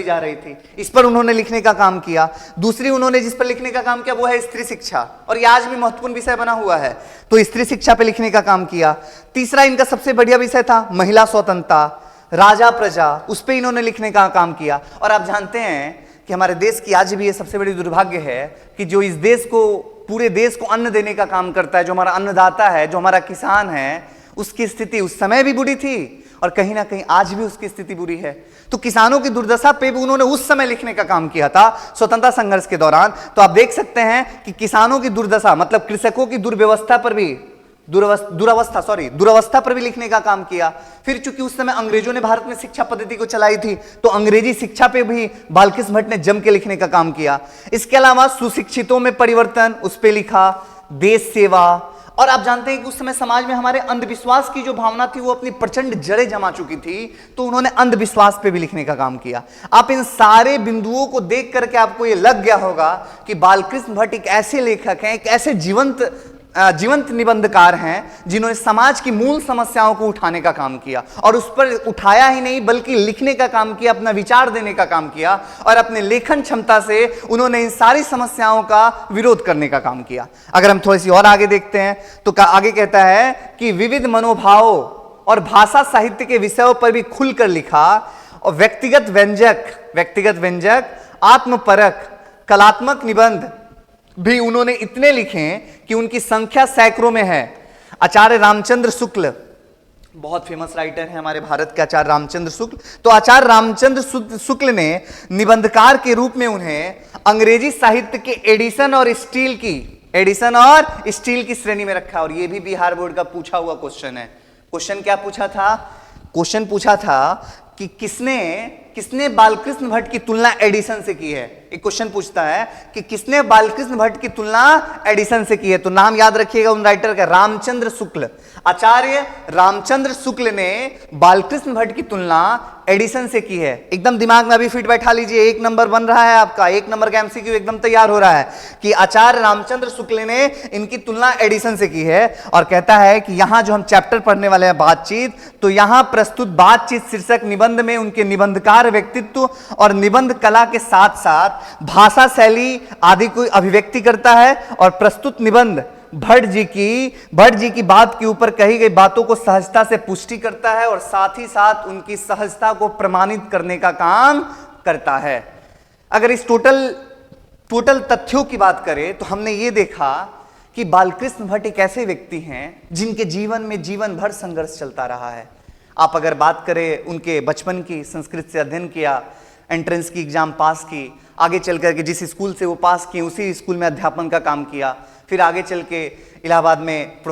जा रही थी। इस पर उन्होंने लिखने का काम किया। दूसरी उन्होंने जिस पर लिखने का काम किया वो है स्त्री शिक्षा, और ये आज भी महत्वपूर्ण विषय बना हुआ है, तो स्त्री शिक्षा पे लिखने का काम किया। तीसरा इनका सबसे बढ़िया विषय था महिला स्वतंत्रता, राजा प्रजा, उस पर इन्होंने लिखने का काम किया। और आप जानते हैं कि हमारे देश की आज भी ये सबसे बड़ी दुर्भाग्य है कि जो इस देश को, पूरे देश को अन्न देने का काम करता है, जो हमारा अन्नदाता है, जो हमारा किसान है, उसकी स्थिति उस समय भी बुरी थी और कहीं ना कहीं आज भी उसकी स्थिति बुरी है। तो किसानों की दुर्दशा पे भी उन्होंने उस समय लिखने का काम किया था स्वतंत्रता संघर्ष के दौरान। तो आप देख सकते हैं कि किसानों की दुर्दशा मतलब कृषकों की दुर्व्यवस्था पर भी दुरावस्था पर भी लिखने का काम किया। फिर चूंकि उस समय अंग्रेजों ने भारत में शिक्षा पद्धति को चलाई थी तो अंग्रेजी शिक्षा पे भी बालकृष्ण भट्ट ने जम के लिखने का काम किया। इसके अलावा सुशिक्षितों में परिवर्तन उस पे लिखा, देश सेवा। और आप जानते हैं कि उस समय समाज में हमारे अंधविश्वास की जो भावना थी वो अपनी प्रचंड जड़ें जमा चुकी थी, तो उन्होंने अंधविश्वास पे भी लिखने का काम किया। आप इन सारे बिंदुओं को देख करके आपको ये लग गया होगा कि बालकृष्ण भट्ट एक ऐसे लेखक हैं, एक ऐसे जीवंत निबंधकार हैं जिन्होंने समाज की मूल समस्याओं को उठाने का काम किया, और उस पर उठाया ही नहीं बल्कि लिखने का काम किया, अपना विचार देने का काम किया, और अपने लेखन क्षमता से उन्होंने इन सारी समस्याओं का विरोध करने का काम किया। अगर हम थोड़ी सी और आगे देखते हैं तो आगे कहता है कि विविध मनोभावों और भाषा साहित्य के विषयों पर भी खुलकर लिखा, और व्यक्तिगत व्यंजक आत्मपरक कलात्मक निबंध भी उन्होंने इतने लिखे कि उनकी संख्या सैकड़ों में है। आचार्य रामचंद्र शुक्ल, बहुत फेमस राइटर हैं हमारे भारत के आचार्य रामचंद्र शुक्ल, तो आचार्य रामचंद्र शुक्ल ने निबंधकार के रूप में उन्हें अंग्रेजी साहित्य के एडिशन और स्टील की श्रेणी में रखा। और यह भी बिहार बोर्ड का पूछा हुआ क्वेश्चन है। क्वेश्चन क्या पूछा था? क्वेश्चन पूछा था कि किसने बालकृष्ण भट्ट की तुलना एडिशन से की है। एक क्वेश्चन पूछता है कि किसने बालकृष्ण भट्ट की तुलना एडिशन से की है। तो नाम याद रखिएगा उन राइटर का, रामचंद्र शुक्ल। आचार्य रामचंद्र शुक्ल ने बालकृष्ण भट्ट की तुलना एडिशन से की है। एकदम दिमाग में अभी फिट बैठा लीजिए, 1 नंबर बन रहा है आपका, 1 नंबर का एमसीक्यू एकदम तैयार हो रहा है कि आचार्य रामचंद्र शुक्ल ने इनकी तुलना एडिशन से की है। और कहता है कि यहां जो हम चैप्टर पढ़ने वाले हैं बातचीत, तो यहां प्रस्तुत बातचीत शीर्षक निबंध में उनके निबंधकार व्यक्तित्व और निबंध कला के साथ साथ भाषा शैली आदि को अभिव्यक्ति करता है। और प्रस्तुत निबंध भट्ट जी की बात के ऊपर कही गई बातों को सहजता से पुष्टि करता है और साथ ही साथ उनकी सहजता को प्रमाणित करने का काम करता है। अगर इस टोटल तथ्यों की बात करें तो हमने ये देखा कि बालकृष्ण भट्ट एक ऐसे व्यक्ति हैं जिनके जीवन में जीवन भर संघर्ष चलता रहा है। आप अगर बात करें उनके बचपन की, संस्कृत से अध्ययन किया, एंट्रेंस की एग्जाम पास की, आगे चल करके जिस स्कूल से वो पास किए उसी स्कूल में अध्यापन का काम किया, फिर आगे चल के इलाहाबाद में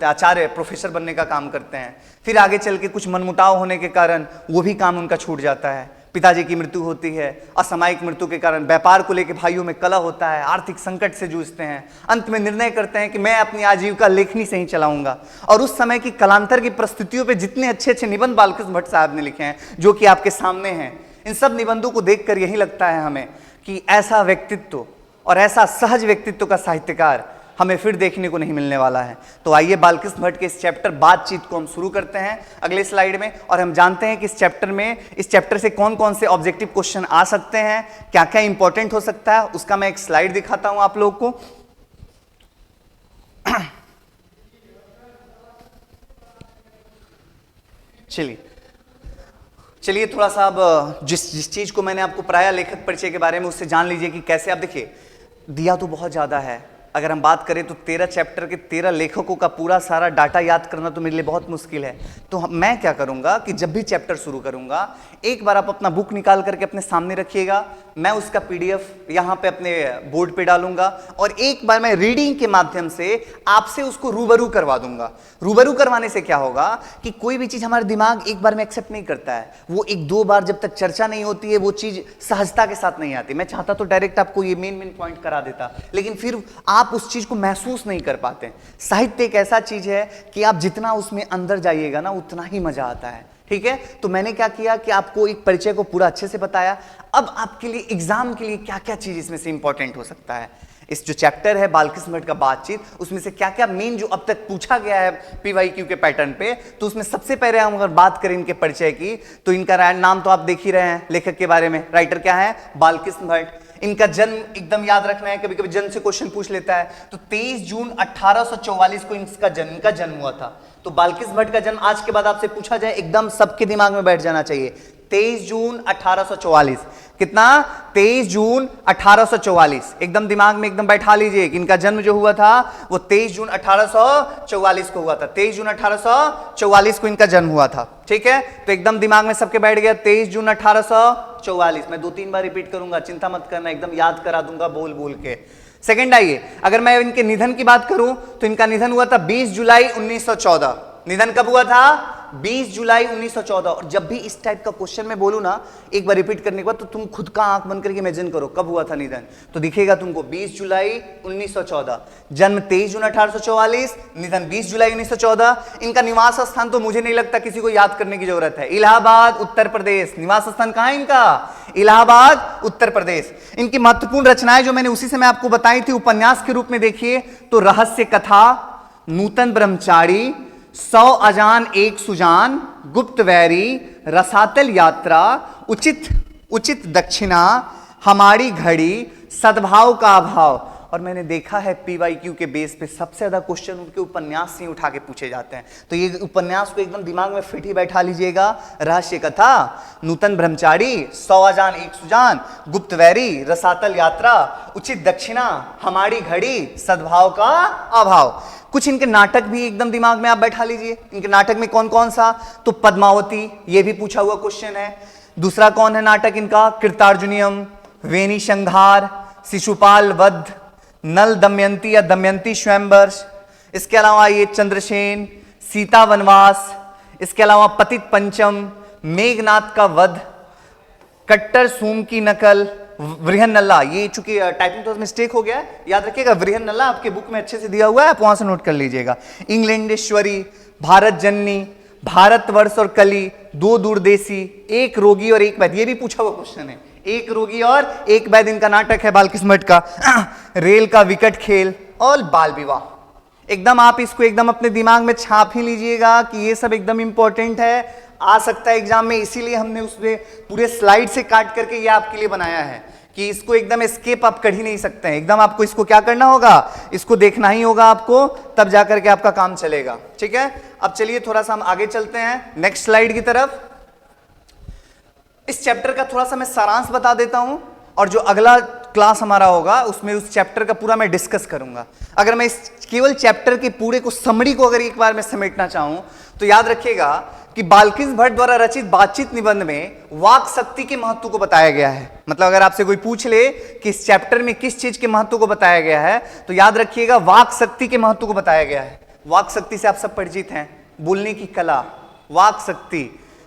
आचार्य प्रोफेसर बनने का काम करते हैं। फिर आगे चल के कुछ मनमुटाव होने के कारण वो भी काम उनका छूट जाता है, पिताजी की मृत्यु होती है, असामयिक मृत्यु के कारण व्यापार को लेकर भाइयों में कलह होता है, आर्थिक संकट से जूझते हैं, अंत में निर्णय करते हैं कि मैं अपनी आजीविका लेखनी से ही चलाऊंगा। और उस समय की कालांतर की परिस्थितियों पे जितने अच्छे अच्छे निबंध बालकृष्ण भट्ट साहब ने लिखे हैं जो कि आपके सामने हैं, इन सब निबंधों को देखकर यही लगता है हमें कि ऐसा व्यक्तित्व और ऐसा सहज व्यक्तित्व का साहित्यकार हमें फिर देखने को नहीं मिलने वाला है। तो आइए बालकृष्ण भट्ट के इस चैप्टर बातचीत को हम शुरू करते हैं अगले स्लाइड में, और हम जानते हैं कि इस चैप्टर से कौन कौन से ऑब्जेक्टिव क्वेश्चन आ सकते हैं, क्या क्या इंपॉर्टेंट हो सकता है, उसका मैं एक स्लाइड दिखाता हूं आप लोग को। चलिए थोड़ा सा अब जिस चीज को मैंने आपको पढ़ाया लेखक परिचय के बारे में उससे जान लीजिए कि कैसे। आप देखिए दिया तो बहुत ज्यादा है, अगर हम बात करें तो 13 चैप्टर के 13 लेखकों का पूरा सारा डाटा याद करना तो मेरे लिए बहुत मुश्किल है। तो मैं क्या करूंगा कि जब भी चैप्टर शुरू करूंगा एक बार आप अपना बुक निकाल करके अपने सामने रखिएगा, मैं उसका पीडीएफ यहाँ पे अपने बोर्ड पे डालूंगा और एक बार मैं रीडिंग के माध्यम से आपसे उसको रूबरू करवा दूंगा। रूबरू करवाने से क्या होगा कि कोई भी चीज हमारे दिमाग एक बार में एक्सेप्ट नहीं करता है, वो 1-2 बार जब तक चर्चा नहीं होती है वो चीज सहजता के साथ नहीं आती। मैं चाहता तो डायरेक्ट आपको ये मेन पॉइंट करा देता, लेकिन फिर आप उस चीज को महसूस नहीं कर पाते। साहित्य एक ऐसा चीज है कि आप जितना उसमें अंदर जाइएगा ना उतना ही मजा आता है। ठीक है, तो मैंने क्या किया कि आपको एक परिचय को पूरा अच्छे से बताया। अब आपके लिए एग्जाम के लिए क्या क्या चीज इसमें से इंपॉर्टेंट हो सकता है, इस जो चैप्टर है बालकृष्ण भट्ट का बातचीत, उसमें से क्या क्या मेन जो अब तक पूछा गया है पीवाईक्यू के पैटर्न पे, तो उसमें सबसे पहले हम अगर बात करें इनके परिचय की तो इनका नाम तो आप देख ही रहे हैं, लेखक के बारे में राइटर क्या है बालकृष्ण भट्ट। इनका जन्म एकदम याद रखना है, कभी कभी जन्म से क्वेश्चन पूछ लेता है। तो 23 जून 1844 को इनका जन्म हुआ था। तो बालकृष्ण भट्ट का जन्म आज के बाद आपसे पूछा जाए एकदम सबके दिमाग में बैठ जाना चाहिए। 23 जून 1844। कितना? 23 जून 1844। एकदम दिमाग में एकदम बैठा लीजिए कि इनका जन्म जो हुआ था वो 23 जून 1844 को हुआ था। 23 जून 1844 को इनका जन्म हुआ था। ठीक है, तो एकदम दिमाग में सबके बैठ गया 23 जून 1844। मैं 2-3 बार रिपीट करूंगा, चिंता मत करना, एकदम याद करा दूंगा बोल बोल के। सेकंड आइए, अगर मैं इनके निधन की बात करूं तो इनका निधन हुआ था 20 जुलाई 1914। निधन कब हुआ था? 20 जुलाई 1914। और जब भी इस टाइप का क्वेश्चन मैं बोलूं ना एक बार रिपीट करने के बाद, तो तुम खुद का आंख बंद करके इमेजिन करो कब हुआ था निधन, तो दिखेगा तुमको 20 जुलाई 1914। जन्म 23 जून 1844, निधन 20 जुलाई 1914। इनका निवास स्थान तो मुझे नहीं लगता किसी को याद करने की जरूरत है, इलाहाबाद उत्तर प्रदेश। निवास स्थान कहां है इनका? इलाहाबाद उत्तर प्रदेश। इनकी महत्वपूर्ण रचनाएं जो मैंने उसी समय आपको बताई थी उपन्यास के रूप में देखिए तो रहस्य कथा, नूतन ब्रह्मचारी, 100 अजान एक सुजान, गुप्त वैरी, रसातल यात्रा, उचित दक्षिणा, हमारी घड़ी, सद्भाव का अभाव। और मैंने देखा है PYQ के बेस पे सबसे ज्यादा क्वेश्चन उनके उपन्यास से उठा के पूछे जाते हैं, तो ये उपन्यास को एकदम दिमाग में फिट ही बैठा लीजिएगा। रहस्य कथा, नूतन ब्रह्मचारी, 100 अजान एक सुजान, गुप्त वैरी, रसातल यात्रा, उचित दक्षिणा, हमारी घड़ी, सद्भाव का अभाव। कुछ इनके नाटक भी एकदम दिमाग में आप बैठा लीजिए। इनके नाटक में कौन कौन सा? तो पद्मावती, ये भी पूछा हुआ क्वेश्चन है। दूसरा कौन है नाटक इनका? कृतार्जुनियम, वेणी संहार, शिशुपाल वध, नल दमयंती या दमयंती स्वयंवर। इसके अलावा ये चंद्रसेन, सीता वनवास, इसके अलावा पतित पंचम, मेघनाथ का वध, कट्टर सूम की नकल, वृहन्नला। ये चूंकि टाइपिंग तो मिस्टेक हो गया है, याद रखिएगा वृहन्नला आपके बुक में अच्छे से दिया हुआ है, आप वहां से नोट कर लीजिएगा। इंग्लैंडेश्वरी, भारत जननी, भारतवर्ष और कली, दो दूरदेशी, एक रोगी और एक वैद्य। ये भी पूछा हुआ क्वेश्चन है, एक रोगी और एक वैद्य इनका नाटक है बालकिस्मत का। रेल का विकट खेल और बाल विवाह। एकदम आप इसको एकदम अपने दिमाग में छाप ही लीजिएगा कि ये सब एकदम इंपॉर्टेंट है, आ सकता है एग्जाम में, इसीलिए हमने उसमें पूरे स्लाइड से काट करके ये आपके लिए बनाया है कि इसको एकदम एस्केप आप कर ही नहीं सकते हैं। एकदम आपको इसको क्या करना होगा? इसको देखना ही होगा आपको, तब जाकर के आपका काम चलेगा। ठीक है, अब चलिए थोड़ा सा हम आगे चलते हैं नेक्स्ट स्लाइड की तरफ। इस चैप्टर का थोड़ा सा मैं सारांश बता देता हूं, और जो अगला क्लास हमारा होगा उसमें उस चैप्टर का पूरा मैं डिस्कस करूंगा। अगर मैं इस केवल चैप्टर के पूरे को समरी को अगर एक बार मैं समेटना चाहूं तो याद रखिएगा कि बाल्किस भट्ट द्वारा रचित बातचीत निबंध में वाक शक्ति के महत्व को बताया गया है। मतलब अगर आपसे कोई पूछ ले कि इस चैप्टर में किस चीज के महत्व को बताया गया है, तो याद रखिएगा वाक शक्ति के महत्व को बताया गया है। वाक शक्ति से आप सब परिचित हैं, बोलने की कला। वाक शक्ति,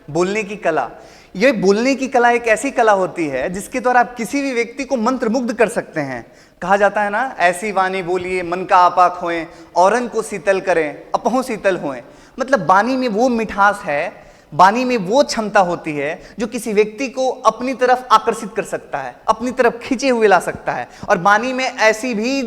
बोलने की कला। ये बोलने की कला एक ऐसी कला होती है जिसके द्वारा आप किसी भी व्यक्ति को मंत्रमुग्ध कर सकते हैं। कहा जाता है ना, ऐसी वाणी बोलिए मन का आपा खोएं, औरन को शीतल करें अपहों शीतल होएं। मतलब वाणी में वो मिठास है, वाणी में वो क्षमता होती है जो किसी व्यक्ति को अपनी तरफ आकर्षित कर सकता है, अपनी तरफ खींचे हुए ला सकता है। और वाणी में ऐसी भी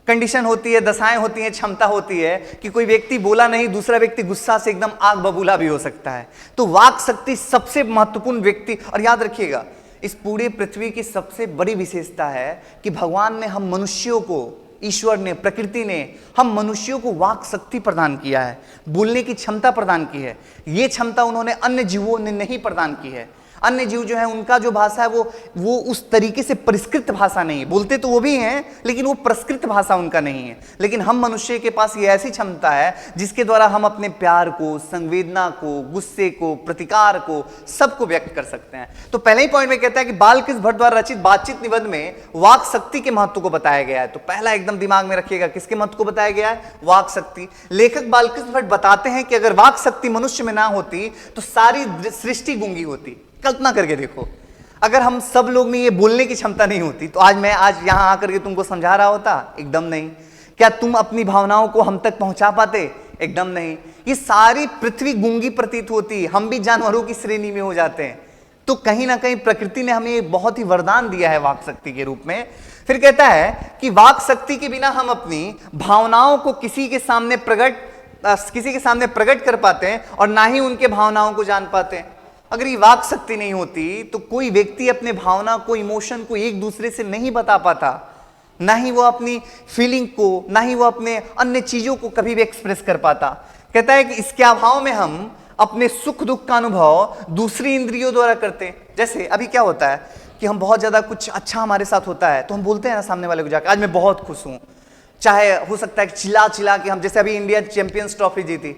कंडीशन होती है, दशाएं होती हैं, क्षमता होती है कि कोई व्यक्ति बोला नहीं, दूसरा व्यक्ति गुस्सा से एकदम आग बबूला भी हो सकता है। तो वाक शक्ति सबसे महत्वपूर्ण व्यक्ति। और याद रखिएगा इस पूरे पृथ्वी की सबसे बड़ी विशेषता है कि भगवान ने हम मनुष्यों को, ईश्वर ने, प्रकृति ने हम मनुष्यों को वाक शक्ति प्रदान किया है, बोलने की क्षमता प्रदान की है। ये क्षमता उन्होंने अन्य जीवों ने नहीं प्रदान की है। अन्य जीव जो है उनका जो भाषा है वो उस तरीके से परिष्कृत भाषा नहीं है, बोलते तो वो भी हैं लेकिन वो परिष्कृत भाषा उनका नहीं है। लेकिन हम मनुष्य के पास ये ऐसी क्षमता है जिसके द्वारा हम अपने प्यार को, संवेदना को, गुस्से को, प्रतिकार को, सबको व्यक्त कर सकते हैं। तो पहले ही पॉइंट में कहता है कि बाल्किस भट्ट द्वारा रचित बातचीत निबंध में वाक शक्ति के महत्व को बताया गया है। तो पहला एकदम दिमाग में रखिएगा, किसके महत्व को बताया गया है? वाक शक्ति। लेखक बाल्किस भट्ट बताते हैं कि अगर वाक शक्ति मनुष्य में ना होती तो सारी सृष्टि गूंगी होती। कल्पना करके देखो, अगर हम सब लोग में ये बोलने की क्षमता नहीं होती तो आज यहां आकर के तुमको समझा रहा होता? एकदम नहीं। क्या तुम अपनी भावनाओं को हम तक पहुंचा पाते? एकदम नहीं। ये सारी पृथ्वी गूंगी प्रतीत होती, हम भी जानवरों की श्रेणी में हो जाते हैं। तो कहीं ना कहीं प्रकृति ने हमें बहुत ही वरदान दिया है वाक शक्ति के रूप में। फिर कहता है कि वाक शक्ति के बिना हम अपनी भावनाओं को किसी के सामने प्रकट कर पाते हैं और ना ही उनके भावनाओं को जान पाते हैं। अगर ये वाक शक्ति नहीं होती तो कोई व्यक्ति अपने भावना को, इमोशन को एक दूसरे से नहीं बता पाता, ना ही वो अपनी फीलिंग को, ना ही वो अपने अन्य चीजों को कभी भी एक्सप्रेस कर पाता। कहता है कि इसके अभाव में हम अपने सुख दुख का अनुभव दूसरी इंद्रियों द्वारा करते हैं। जैसे अभी क्या होता है कि हम बहुत ज्यादा कुछ अच्छा हमारे साथ होता है तो हम बोलते हैं ना सामने वाले को जाकर, आज मैं बहुत खुश हूं। चाहे हो सकता है कि चिल्ला चिल्ला के हम, जैसे अभी इंडिया चैंपियंस ट्रॉफी जीती,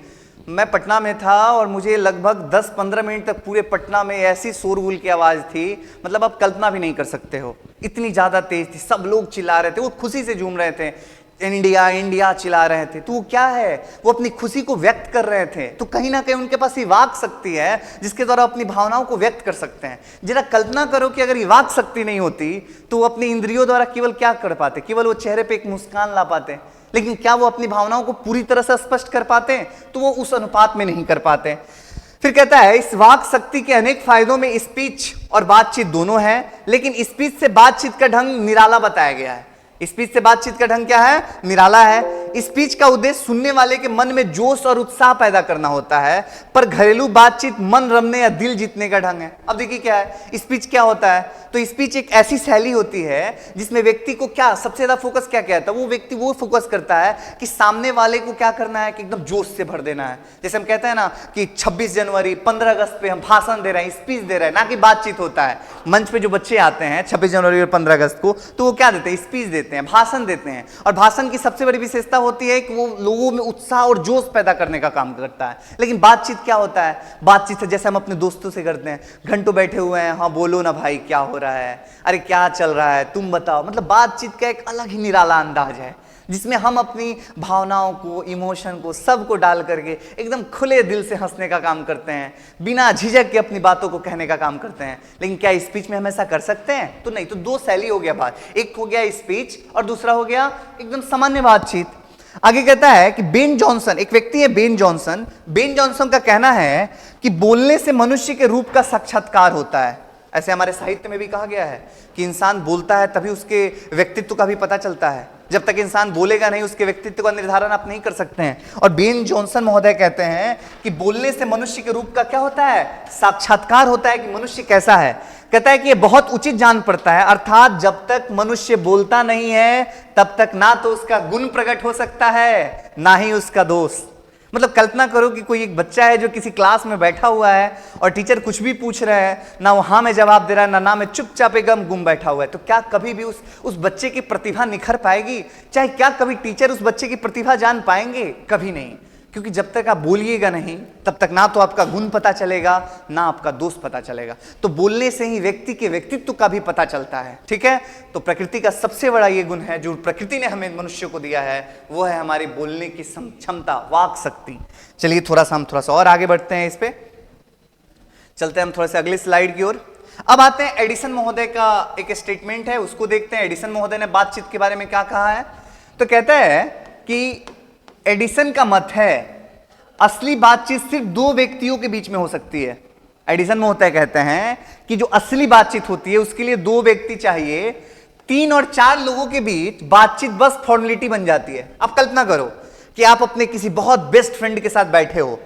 मैं पटना में था और मुझे लगभग 10-15 मिनट तक पूरे पटना में ऐसी शोरगुल की आवाज थी, मतलब आप कल्पना भी नहीं कर सकते हो, इतनी ज्यादा तेज थी। सब लोग चिल्ला रहे थे, वो खुशी से झूम रहे थे, इंडिया इंडिया चिल्ला रहे थे। तो वो क्या है, वो अपनी खुशी को व्यक्त कर रहे थे। तो कहीं ना कहीं उनके पास ये वाक शक्ति है जिसके द्वारा अपनी भावनाओं को व्यक्त कर सकते हैं। जरा कल्पना करो कि अगर ये वाक शक्ति नहीं होती तो वो अपनी इंद्रियों द्वारा केवल क्या कर पाते, केवल वो चेहरे पे एक मुस्कान ला पाते, लेकिन क्या वो अपनी भावनाओं को पूरी तरह से स्पष्ट कर पाते हैं? तो वो उस अनुपात में नहीं कर पाते। फिर कहता है इस वाक शक्ति के अनेक फायदों में स्पीच और बातचीत दोनों है, लेकिन स्पीच से बातचीत का ढंग निराला बताया गया है। स्पीच से बातचीत का ढंग क्या है? निराला है। स्पीच का उद्देश्य सुनने वाले के मन में जोश और उत्साह पैदा करना होता है, पर घरेलू बातचीत मन रमने या दिल जीतने का ढंग है। अब देखिए क्या है स्पीच, क्या होता है? तो स्पीच एक ऐसी शैली होती है जिसमें व्यक्ति को क्या सबसे ज्यादा फोकस क्या कहता है, वो व्यक्ति वो फोकस करता है कि सामने वाले को क्या करना है कि एकदम जोश से भर देना है। जैसे हम कहते हैं ना कि 26 जनवरी 15 अगस्त पे हम भाषण दे रहे हैं, स्पीच दे रहे हैं, ना कि बातचीत होता है। मंच पे जो बच्चे आते हैं 26 जनवरी और 15 अगस्त को, तो वो क्या देते हैं? स्पीच देते हैं, भाषण देते हैं। और भाषण की सबसे बड़ी विशेषता होती है कि वो लोगों में उत्साह और जोश पैदा करने का काम करता है। लेकिन बातचीत क्या होता है? बातचीत से जैसे हम अपने दोस्तों से करते हैं, घंटों बैठे हुए हैं, हाँ बोलो ना भाई क्या हो रहा है, अरे क्या चल रहा है, तुम बताओ। मतलब बातचीत का एक अलग ही निराला अंदाज है जिसमें हम अपनी भावनाओं को, इमोशन को, सबको डाल करके एकदम खुले दिल से हंसने का काम करते हैं, बिना झिझक के अपनी बातों को कहने का काम करते हैं। लेकिन क्या स्पीच में हम ऐसा कर सकते हैं? तो नहीं। तो दो शैली हो गया बात, एक हो गया स्पीच और दूसरा हो गया एकदम सामान्य बातचीत। आगे कहता है कि बेन जॉनसन, एक व्यक्ति है बेन जॉनसन, बेन जॉनसन का कहना है कि बोलने से मनुष्य के रूप का साक्षात्कार होता है। ऐसे हमारे साहित्य में भी कहा गया है कि इंसान बोलता है तभी उसके व्यक्तित्व का भी पता चलता है, जब तक इंसान बोलेगा नहीं उसके व्यक्तित्व का निर्धारण आप नहीं कर सकते हैं। और बेन जॉनसन महोदय कहते हैं कि बोलने से मनुष्य के रूप का क्या होता है? साक्षात्कार होता है कि मनुष्य कैसा है। कहता है कि यह बहुत उचित जान पड़ता है, अर्थात जब तक मनुष्य बोलता नहीं है तब तक ना तो उसका गुण प्रकट हो सकता है ना ही उसका दोष। मतलब कल्पना करो कि कोई एक बच्चा है जो किसी क्लास में बैठा हुआ है और टीचर कुछ भी पूछ रहे हैं, ना वो हाँ में जवाब दे रहा है, ना में चुपचाप एकदम गुम बैठा हुआ है, तो क्या कभी भी उस बच्चे की प्रतिभा निखर पाएगी? चाहे क्या कभी टीचर उस बच्चे की प्रतिभा जान पाएंगे? कभी नहीं। क्योंकि जब तक आप बोलिएगा नहीं तब तक ना तो आपका गुण पता चलेगा ना आपका दोष पता चलेगा। तो बोलने से ही व्यक्ति के व्यक्तित्व का भी पता चलता है। ठीक है, तो प्रकृति का सबसे बड़ा ये गुण है जो प्रकृति ने हमें मनुष्य को दिया है, वो है हमारी बोलने की क्षमता, वाक शक्ति। चलिए हम थोड़ा सा और आगे बढ़ते हैं, इस पे चलते हैं हम थोड़ा सा अगली स्लाइड की ओर। अब आते हैं एडिसन महोदय का एक स्टेटमेंट है, उसको देखते हैं। एडिसन महोदय ने बातचीत के बारे में क्या कहा है। तो कहता है कि एडिसन का मत है असली बातचीत सिर्फ दो व्यक्तियों के बीच में हो सकती है। एडिसन महोदय कहते हैं कि जो असली बातचीत होती है उसके लिए दो व्यक्ति चाहिए, 3 और 4 लोगों के बीच बातचीत बस फॉर्मेलिटी बन जाती है। आप कल्पना करो कि आप अपने किसी बहुत बेस्ट फ्रेंड के साथ बैठे हो,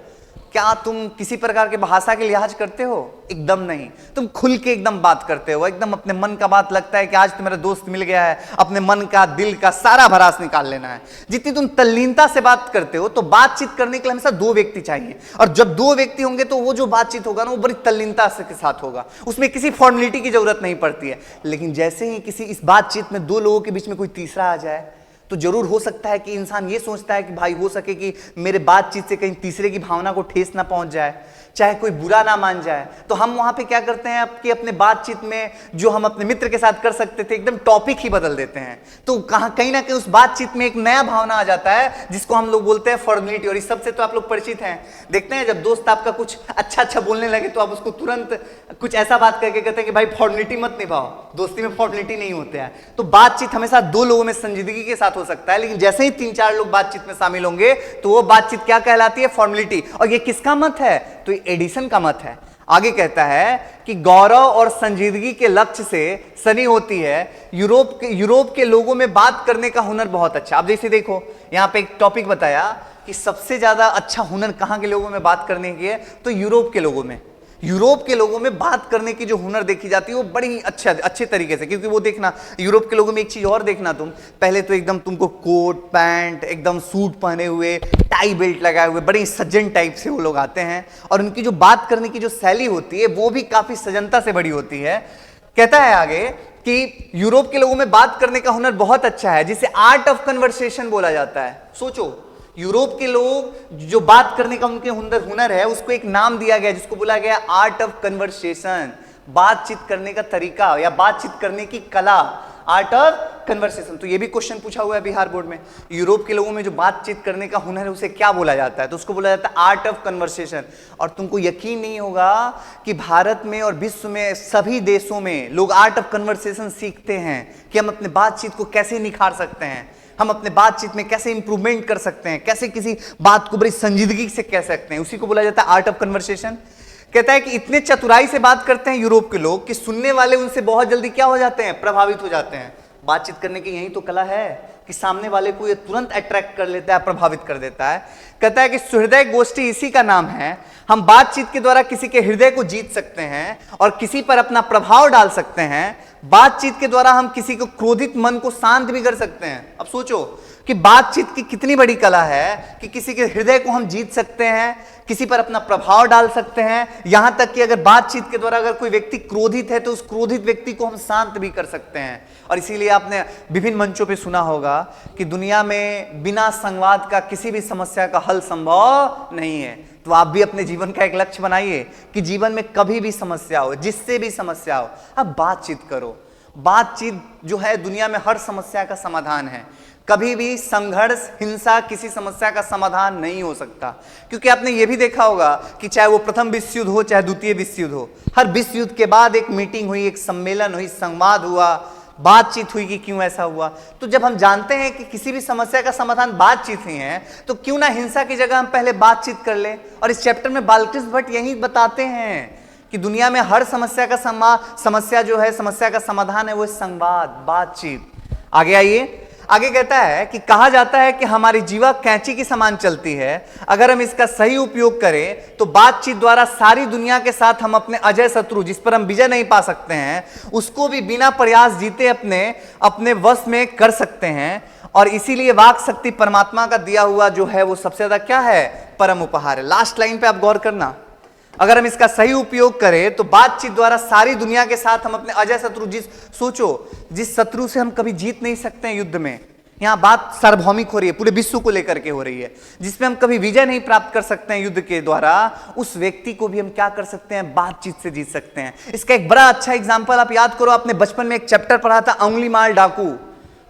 क्या तुम किसी प्रकार के भाषा के लिहाज करते हो? एकदम नहीं। तुम खुल के एकदम बात करते हो, एकदम अपने मन का बात, लगता है कि आज तो मेरा दोस्त मिल गया है, अपने मन का, दिल का सारा भरास निकाल लेना है। जितनी तुम तल्लीनता से बात करते हो, तो बातचीत करने के लिए हमेशा दो व्यक्ति चाहिए, और जब दो व्यक्ति होंगे तो वो जो बातचीत होगा ना वो बड़ी तल्लीनता से के साथ होगा, उसमें किसी फॉर्मेलिटी की जरूरत नहीं पड़ती है। लेकिन जैसे ही किसी इस बातचीत में दो लोगों के बीच में कोई तीसरा आ जाए तो जरूर हो सकता है कि इंसान ये सोचता है कि भाई हो सके कि मेरे बातचीत से कहीं तीसरे की भावना को ठेस ना पहुंच जाए, चाहे कोई बुरा ना मान जाए। तो हम वहां पे क्या करते हैं कि अपने बातचीत में जो हम अपने मित्र के साथ कर सकते थे एकदम टॉपिक ही बदल देते हैं। तो कहीं ना कहीं उस बातचीत में एक नया भावना आ जाता है जिसको हम लोग बोलते हैं फॉर्मेलिटी। और इस सबसे तो आप लोग परिचित हैं, देखते हैं जब दोस्त आपका कुछ अच्छा बोलने लगे तो आप उसको तुरंत कुछ ऐसा बात करके कहते हैं कि भाई फॉर्मेलिटी मत निभाओ, दोस्ती में फॉर्मेलिटी नहीं होते हैं। तो बातचीत हमेशा दो लोगों में संजीदगी के साथ हो सकता है, लेकिन जैसे ही 3-4 लोग बातचीत में शामिल होंगे तो वो बातचीत क्या कहलाती है? फॉर्मेलिटी। और ये किसका मत है? तो ये एडिसन का मत है। आगे कहता है कि गौरव और संजीदगी के लक्ष्य से सनी होती है यूरोप के लोगों में बात करने का हुनर बहुत अच्छा। अब जैसे देखो यहां पे एक टॉपिक बताया कि सबसे ज्यादा अच्छा हुनर कहां के लोगों में बात करने की है, तो यूरोप के लोगों में। यूरोप के लोगों में बात करने की जो हुनर देखी जाती है वो बड़ी अच्छे तरीके से, क्योंकि वो देखना यूरोप के लोगों में एक चीज और देखना, तुम पहले तो एकदम तुमको कोट पैंट एकदम सूट पहने हुए टाई बेल्ट लगाए हुए बड़ी सज्जन टाइप से वो लोग आते हैं, और उनकी जो बात करने की जो शैली होती है वो भी काफी सजनता से बड़ी होती है। कहता है आगे कि यूरोप के लोगों में बात करने का हुनर बहुत अच्छा है, जिसे आर्ट ऑफ कन्वर्सेशन बोला जाता है। सोचो, यूरोप के लोग जो बात करने का उनके हुनर है उसको एक नाम दिया गया जिसको बोला गया आर्ट ऑफ कन्वर्सेशन, बातचीत करने का तरीका या बातचीत करने की कला, आर्ट ऑफ कन्वर्सेशन। तो ये भी क्वेश्चन पूछा हुआ है बिहार बोर्ड में, यूरोप के लोगों में जो बातचीत करने का हुनर है उसे क्या बोला जाता है, तो उसको बोला जाता है आर्ट ऑफ कन्वर्सेशन। और तुमको यकीन नहीं होगा कि भारत में और विश्व में सभी देशों में लोग आर्ट ऑफ कन्वर्सेशन सीखते हैं कि हम अपने बातचीत को कैसे निखार सकते हैं, हम अपने बातचीत में कैसे इंप्रूवमेंट कर सकते हैं, कैसे किसी बात को बड़ी संजीदगी से कह सकते हैं, उसी को बोला जाता है आर्ट ऑफ कन्वर्सेशन। कहता है कि इतने चतुराई से बात करते हैं यूरोप के लोग कि सुनने वाले उनसे बहुत जल्दी क्या हो जाते हैं, प्रभावित हो जाते हैं। बातचीत करने की यही तो कला है कि सामने वाले को ये तुरंत अट्रैक्ट कर लेता है, प्रभावित कर देता है। कहता है कि सुहृदय गोष्ठी इसी का नाम है, हम बातचीत के द्वारा किसी के हृदय को जीत सकते हैं और किसी पर अपना प्रभाव डाल सकते हैं। बातचीत के द्वारा हम किसी को क्रोधित मन को शांत भी कर सकते हैं। अब सोचो कि बातचीत की कितनी बड़ी कला है कि किसी के हृदय को हम जीत सकते हैं, किसी पर अपना प्रभाव डाल सकते हैं, यहां तक कि अगर बातचीत के द्वारा अगर कोई व्यक्ति क्रोधित है तो उस क्रोधित व्यक्ति को हम शांत भी कर सकते हैं। और इसीलिए आपने विभिन्न मंचों पे सुना होगा कि दुनिया में बिना संवाद का किसी भी समस्या का हल संभव नहीं है। तो आप भी अपने जीवन का एक लक्ष्य बनाइए कि जीवन में कभी भी समस्या हो, जिससे भी समस्या हो, आप बातचीत करो। बातचीत जो है दुनिया में हर समस्या का समाधान है। कभी भी संघर्ष, हिंसा किसी समस्या का समाधान नहीं हो सकता, क्योंकि आपने ये भी देखा होगा कि चाहे वो प्रथम विश्व युद्ध हो चाहे द्वितीय विश्व युद्ध हो, हर विश्व युद्ध के बाद एक मीटिंग हुई, एक सम्मेलन हुई, संवाद हुआ, बातचीत हुई कि क्यों ऐसा हुआ। तो जब हम जानते हैं कि किसी भी समस्या का समाधान बातचीत ही है, तो क्यों ना हिंसा की जगह हम पहले बातचीत कर लें। और इस चैप्टर में बालकृष्ण भट्ट यही बताते हैं कि दुनिया में हर समस्या का समस्या का समाधान है वो संवाद, बातचीत। आगे आइए, आगे कहता है कि कहा जाता है कि हमारी जीवा कैंची की समान चलती है। अगर हम इसका सही उपयोग करें तो बातचीत द्वारा सारी दुनिया के साथ हम अपने अजय शत्रु, जिस पर हम विजय नहीं पा सकते हैं, उसको भी बिना प्रयास जीते अपने वश में कर सकते हैं। और इसीलिए वाक शक्ति परमात्मा का दिया हुआ जो है वो सबसे ज्यादा क्या है, परम उपहार है। लास्ट लाइन पे आप गौर करना, अगर हम इसका सही उपयोग करें तो बातचीत द्वारा सारी दुनिया के साथ हम अपने अजय शत्रु, जिस शत्रु से हम कभी जीत नहीं सकते हैं युद्ध में, यहां बात सार्वभौमिक हो रही है, पूरे विश्व को लेकर के हो रही है, जिसमें हम कभी विजय नहीं प्राप्त कर सकते हैं युद्ध के द्वारा, उस व्यक्ति को भी हम क्या कर सकते हैं, बातचीत से जीत सकते हैं। इसका एक बड़ा अच्छा एग्जांपल आप याद करो, आपने बचपन में एक चैप्टर पढ़ा था उंगली मार डाकू,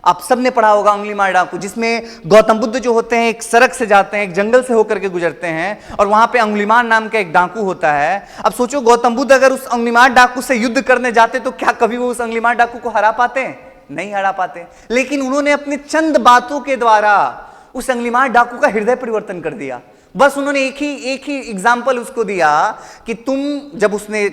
आप सबने पढ़ा होगा उंगली मार डाकू, जिसमें गौतम बुद्ध जो होते हैं एक सड़क से जाते हैं, एक जंगल से होकर के गुजरते हैं, और वहां पे अंगुलीमार नाम का एक डाकू होता है। अब सोचो गौतम बुद्ध अगर उस अंगुलीमार डाकू से युद्ध करने जाते तो क्या कभी वो उस अंगुलीमार डाकू को हरा पाते? नहीं हरा पाते। लेकिन उन्होंने अपने चंद बातों के द्वारा उस अंगुलीमार डाकू का हृदय परिवर्तन कर दिया। बस उन्होंने एक ही एग्जाम्पल उसको दिया कि जब उसने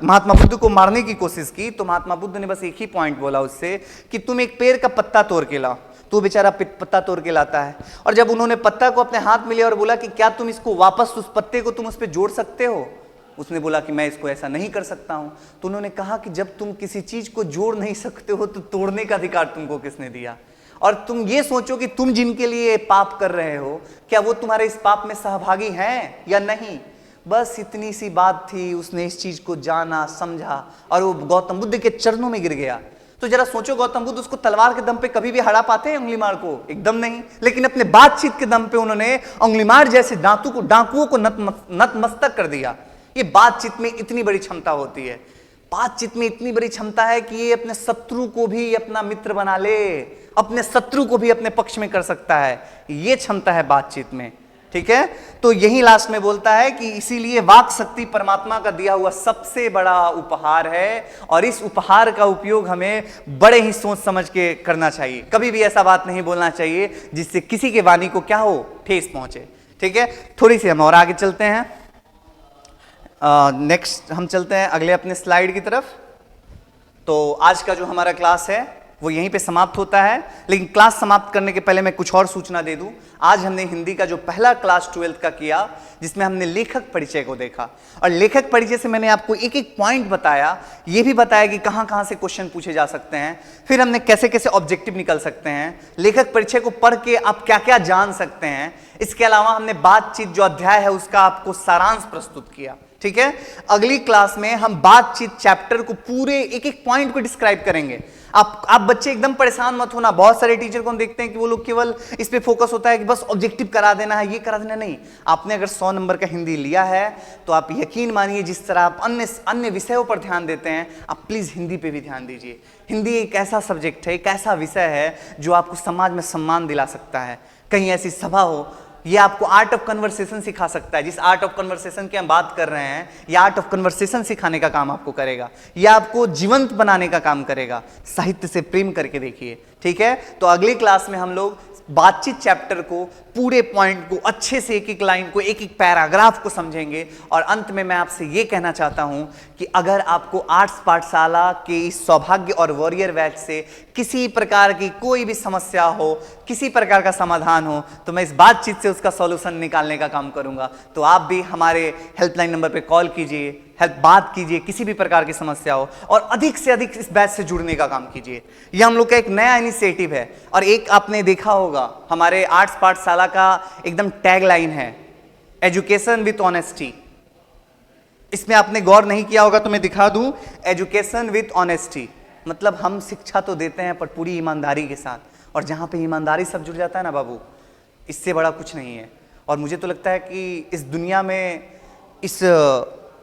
महात्मा बुद्ध को मारने की कोशिश की तो महात्मा बुद्ध ने बस एक ही पॉइंट बोला उससे कि तुम एक पेड़ का पत्ता तोड़ के लाओ। तो बेचारा पत्ता तोड़ के लाता है, और जब उन्होंने पत्ता को अपने हाथ में लिया और बोला कि क्या तुम इसको वापस, उस पत्ते को तुम उस पर जोड़ सकते हो, उसने बोला कि मैं इसको ऐसा नहीं कर सकता हूं। तो उन्होंने कहा कि जब तुम किसी चीज को जोड़ नहीं सकते हो तो तोड़ने का अधिकार तुमको किसने दिया? और तुम ये सोचो कि तुम जिनके लिए पाप कर रहे हो, क्या वो तुम्हारे इस पाप में सहभागी हैं या नहीं? बस इतनी सी बात थी, उसने इस चीज को जाना, समझा, और वो गौतम बुद्ध के चरणों में गिर गया। तो जरा सोचो, गौतम बुद्ध उसको तलवार के दम पे कभी भी हरा पाते हैं अंगुलीमार को? एकदम नहीं। लेकिन अपने बातचीत के दम पे उन्होंने अंगुलीमार जैसे डाकुओं को नतमस्तक कर दिया। ये बातचीत में इतनी बड़ी क्षमता होती है, बातचीत में इतनी बड़ी क्षमता है कि ये अपने शत्रु को भी अपना मित्र बना ले, अपने शत्रु को भी अपने पक्ष में कर सकता है। ये क्षमता है बातचीत में, ठीक है। तो यही लास्ट में बोलता है कि इसीलिए वाक शक्ति परमात्मा का दिया हुआ सबसे बड़ा उपहार है, और इस उपहार का उपयोग हमें बड़े ही सोच समझ के करना चाहिए। कभी भी ऐसा बात नहीं बोलना चाहिए जिससे किसी के वाणी को क्या हो, ठेस पहुंचे, ठीक है। थोड़ी सी हम और आगे चलते हैं। नेक्स्ट हम चलते हैं अगले अपने स्लाइड की तरफ। तो आज का जो हमारा क्लास है वो यहीं पे समाप्त होता है। लेकिन क्लास समाप्त करने के पहले मैं कुछ और सूचना दे दूं। आज हमने हिंदी का जो पहला क्लास 12th का किया, जिसमें हमने लेखक परिचय को देखा, और लेखक परिचय से मैंने आपको एक एक पॉइंट बताया, ये भी बताया कि कहां कहां से क्वेश्चन पूछे जा सकते हैं, फिर हमने कैसे कैसे ऑब्जेक्टिव निकल सकते हैं, लेखक परिचय को पढ़ के आप क्या क्या जान सकते हैं। इसके अलावा हमने बातचीत जो अध्याय है उसका आपको सारांश प्रस्तुत किया। ठीक है, अगली क्लास में हम बातचीत चैप्टर को पूरे एक एक पॉइंट को डिस्क्राइब करेंगे। आप बच्चे एकदम परेशान मत होना। बहुत सारे टीचर को हम देखते हैं कि वो लोग केवल इस पे फोकस होता है कि बस ऑब्जेक्टिव करा देना है, ये करा देना नहीं। आपने अगर 100 नंबर का हिंदी लिया है तो आप यकीन मानिए, जिस तरह आप अन्य विषयों पर ध्यान देते हैं, आप प्लीज हिंदी पे भी ध्यान दीजिए। हिंदी एक ऐसा सब्जेक्ट है, एक ऐसा विषय है जो आपको समाज में सम्मान दिला सकता है। कहीं ऐसी सभा हो, ये आपको आर्ट ऑफ कन्वर्सेशन सिखा सकता है। जिस आर्ट ऑफ कन्वर्सेशन की हम बात कर रहे हैं, ये आर्ट ऑफ कन्वर्सेशन सिखाने का काम आपको करेगा, ये आपको जीवंत बनाने का काम करेगा। साहित्य से प्रेम करके देखिए। ठीक है, तो अगली क्लास में हम लोग बातचीत चैप्टर को, पूरे पॉइंट को अच्छे से, एक एक लाइन को, एक एक पैराग्राफ को समझेंगे। और अंत में मैं आपसे ये कहना चाहता हूं कि अगर आपको आर्ट्स पाठशाला के इस सौभाग्य और वॉरियर बैच से किसी प्रकार की कोई भी समस्या हो, किसी प्रकार का समाधान हो, तो मैं इस बातचीत से उसका सॉल्यूशन निकालने का काम करूंगा। तो आप भी हमारे हेल्पलाइन नंबर पे कॉल कीजिए, बात कीजिए, किसी भी प्रकार की समस्या हो, और अधिक से अधिक इस बैच से जुड़ने का काम कीजिए। यह हम लोग का एक नया इनिशिएटिव है। और एक आपने देखा होगा, हमारे आर्ट्स पाठशाला का एकदम टैग लाइन है, एजुकेशन विथ ऑनेस्टी। इसमें आपने गौर नहीं किया होगा तो मैं दिखा दूं, एजुकेशन विथ ऑनेस्टी मतलब हम शिक्षा तो देते हैं पर पूरी ईमानदारी के साथ। और जहां पे ईमानदारी सब जुड़ जाता है ना बाबू, इससे बड़ा कुछ नहीं है। और मुझे तो लगता है कि इस दुनिया में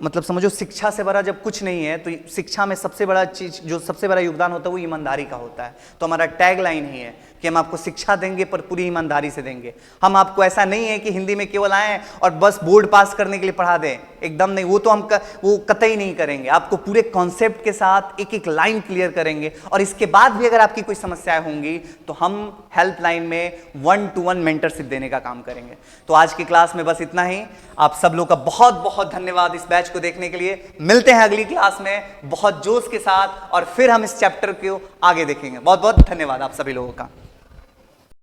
मतलब समझो, शिक्षा से बड़ा जब कुछ नहीं है, तो शिक्षा में सबसे बड़ा चीज, जो सबसे बड़ा योगदान होता है, वो ईमानदारी का होता है। तो हमारा टैग लाइन ही है कि हम आपको शिक्षा देंगे पर पूरी ईमानदारी से देंगे। हम आपको ऐसा नहीं है कि हिंदी में केवल आए और बस बोर्ड पास करने के लिए पढ़ा दें, एकदम नहीं। वो तो हम वो कतई नहीं करेंगे। आपको पूरे कॉन्सेप्ट के साथ एक एक लाइन क्लियर करेंगे। और इसके बाद भी अगर आपकी कोई समस्याएं होंगी तो हम हेल्पलाइन में 1-to-1 मेंटरशिप देने का काम करेंगे। तो आज की क्लास में बस इतना ही। आप सब लोग का बहुत बहुत धन्यवाद इस बैच को देखने के लिए। मिलते हैं अगली क्लास में बहुत जोश के साथ, और फिर हम इस चैप्टर को आगे देखेंगे। बहुत बहुत धन्यवाद आप सभी लोगों का।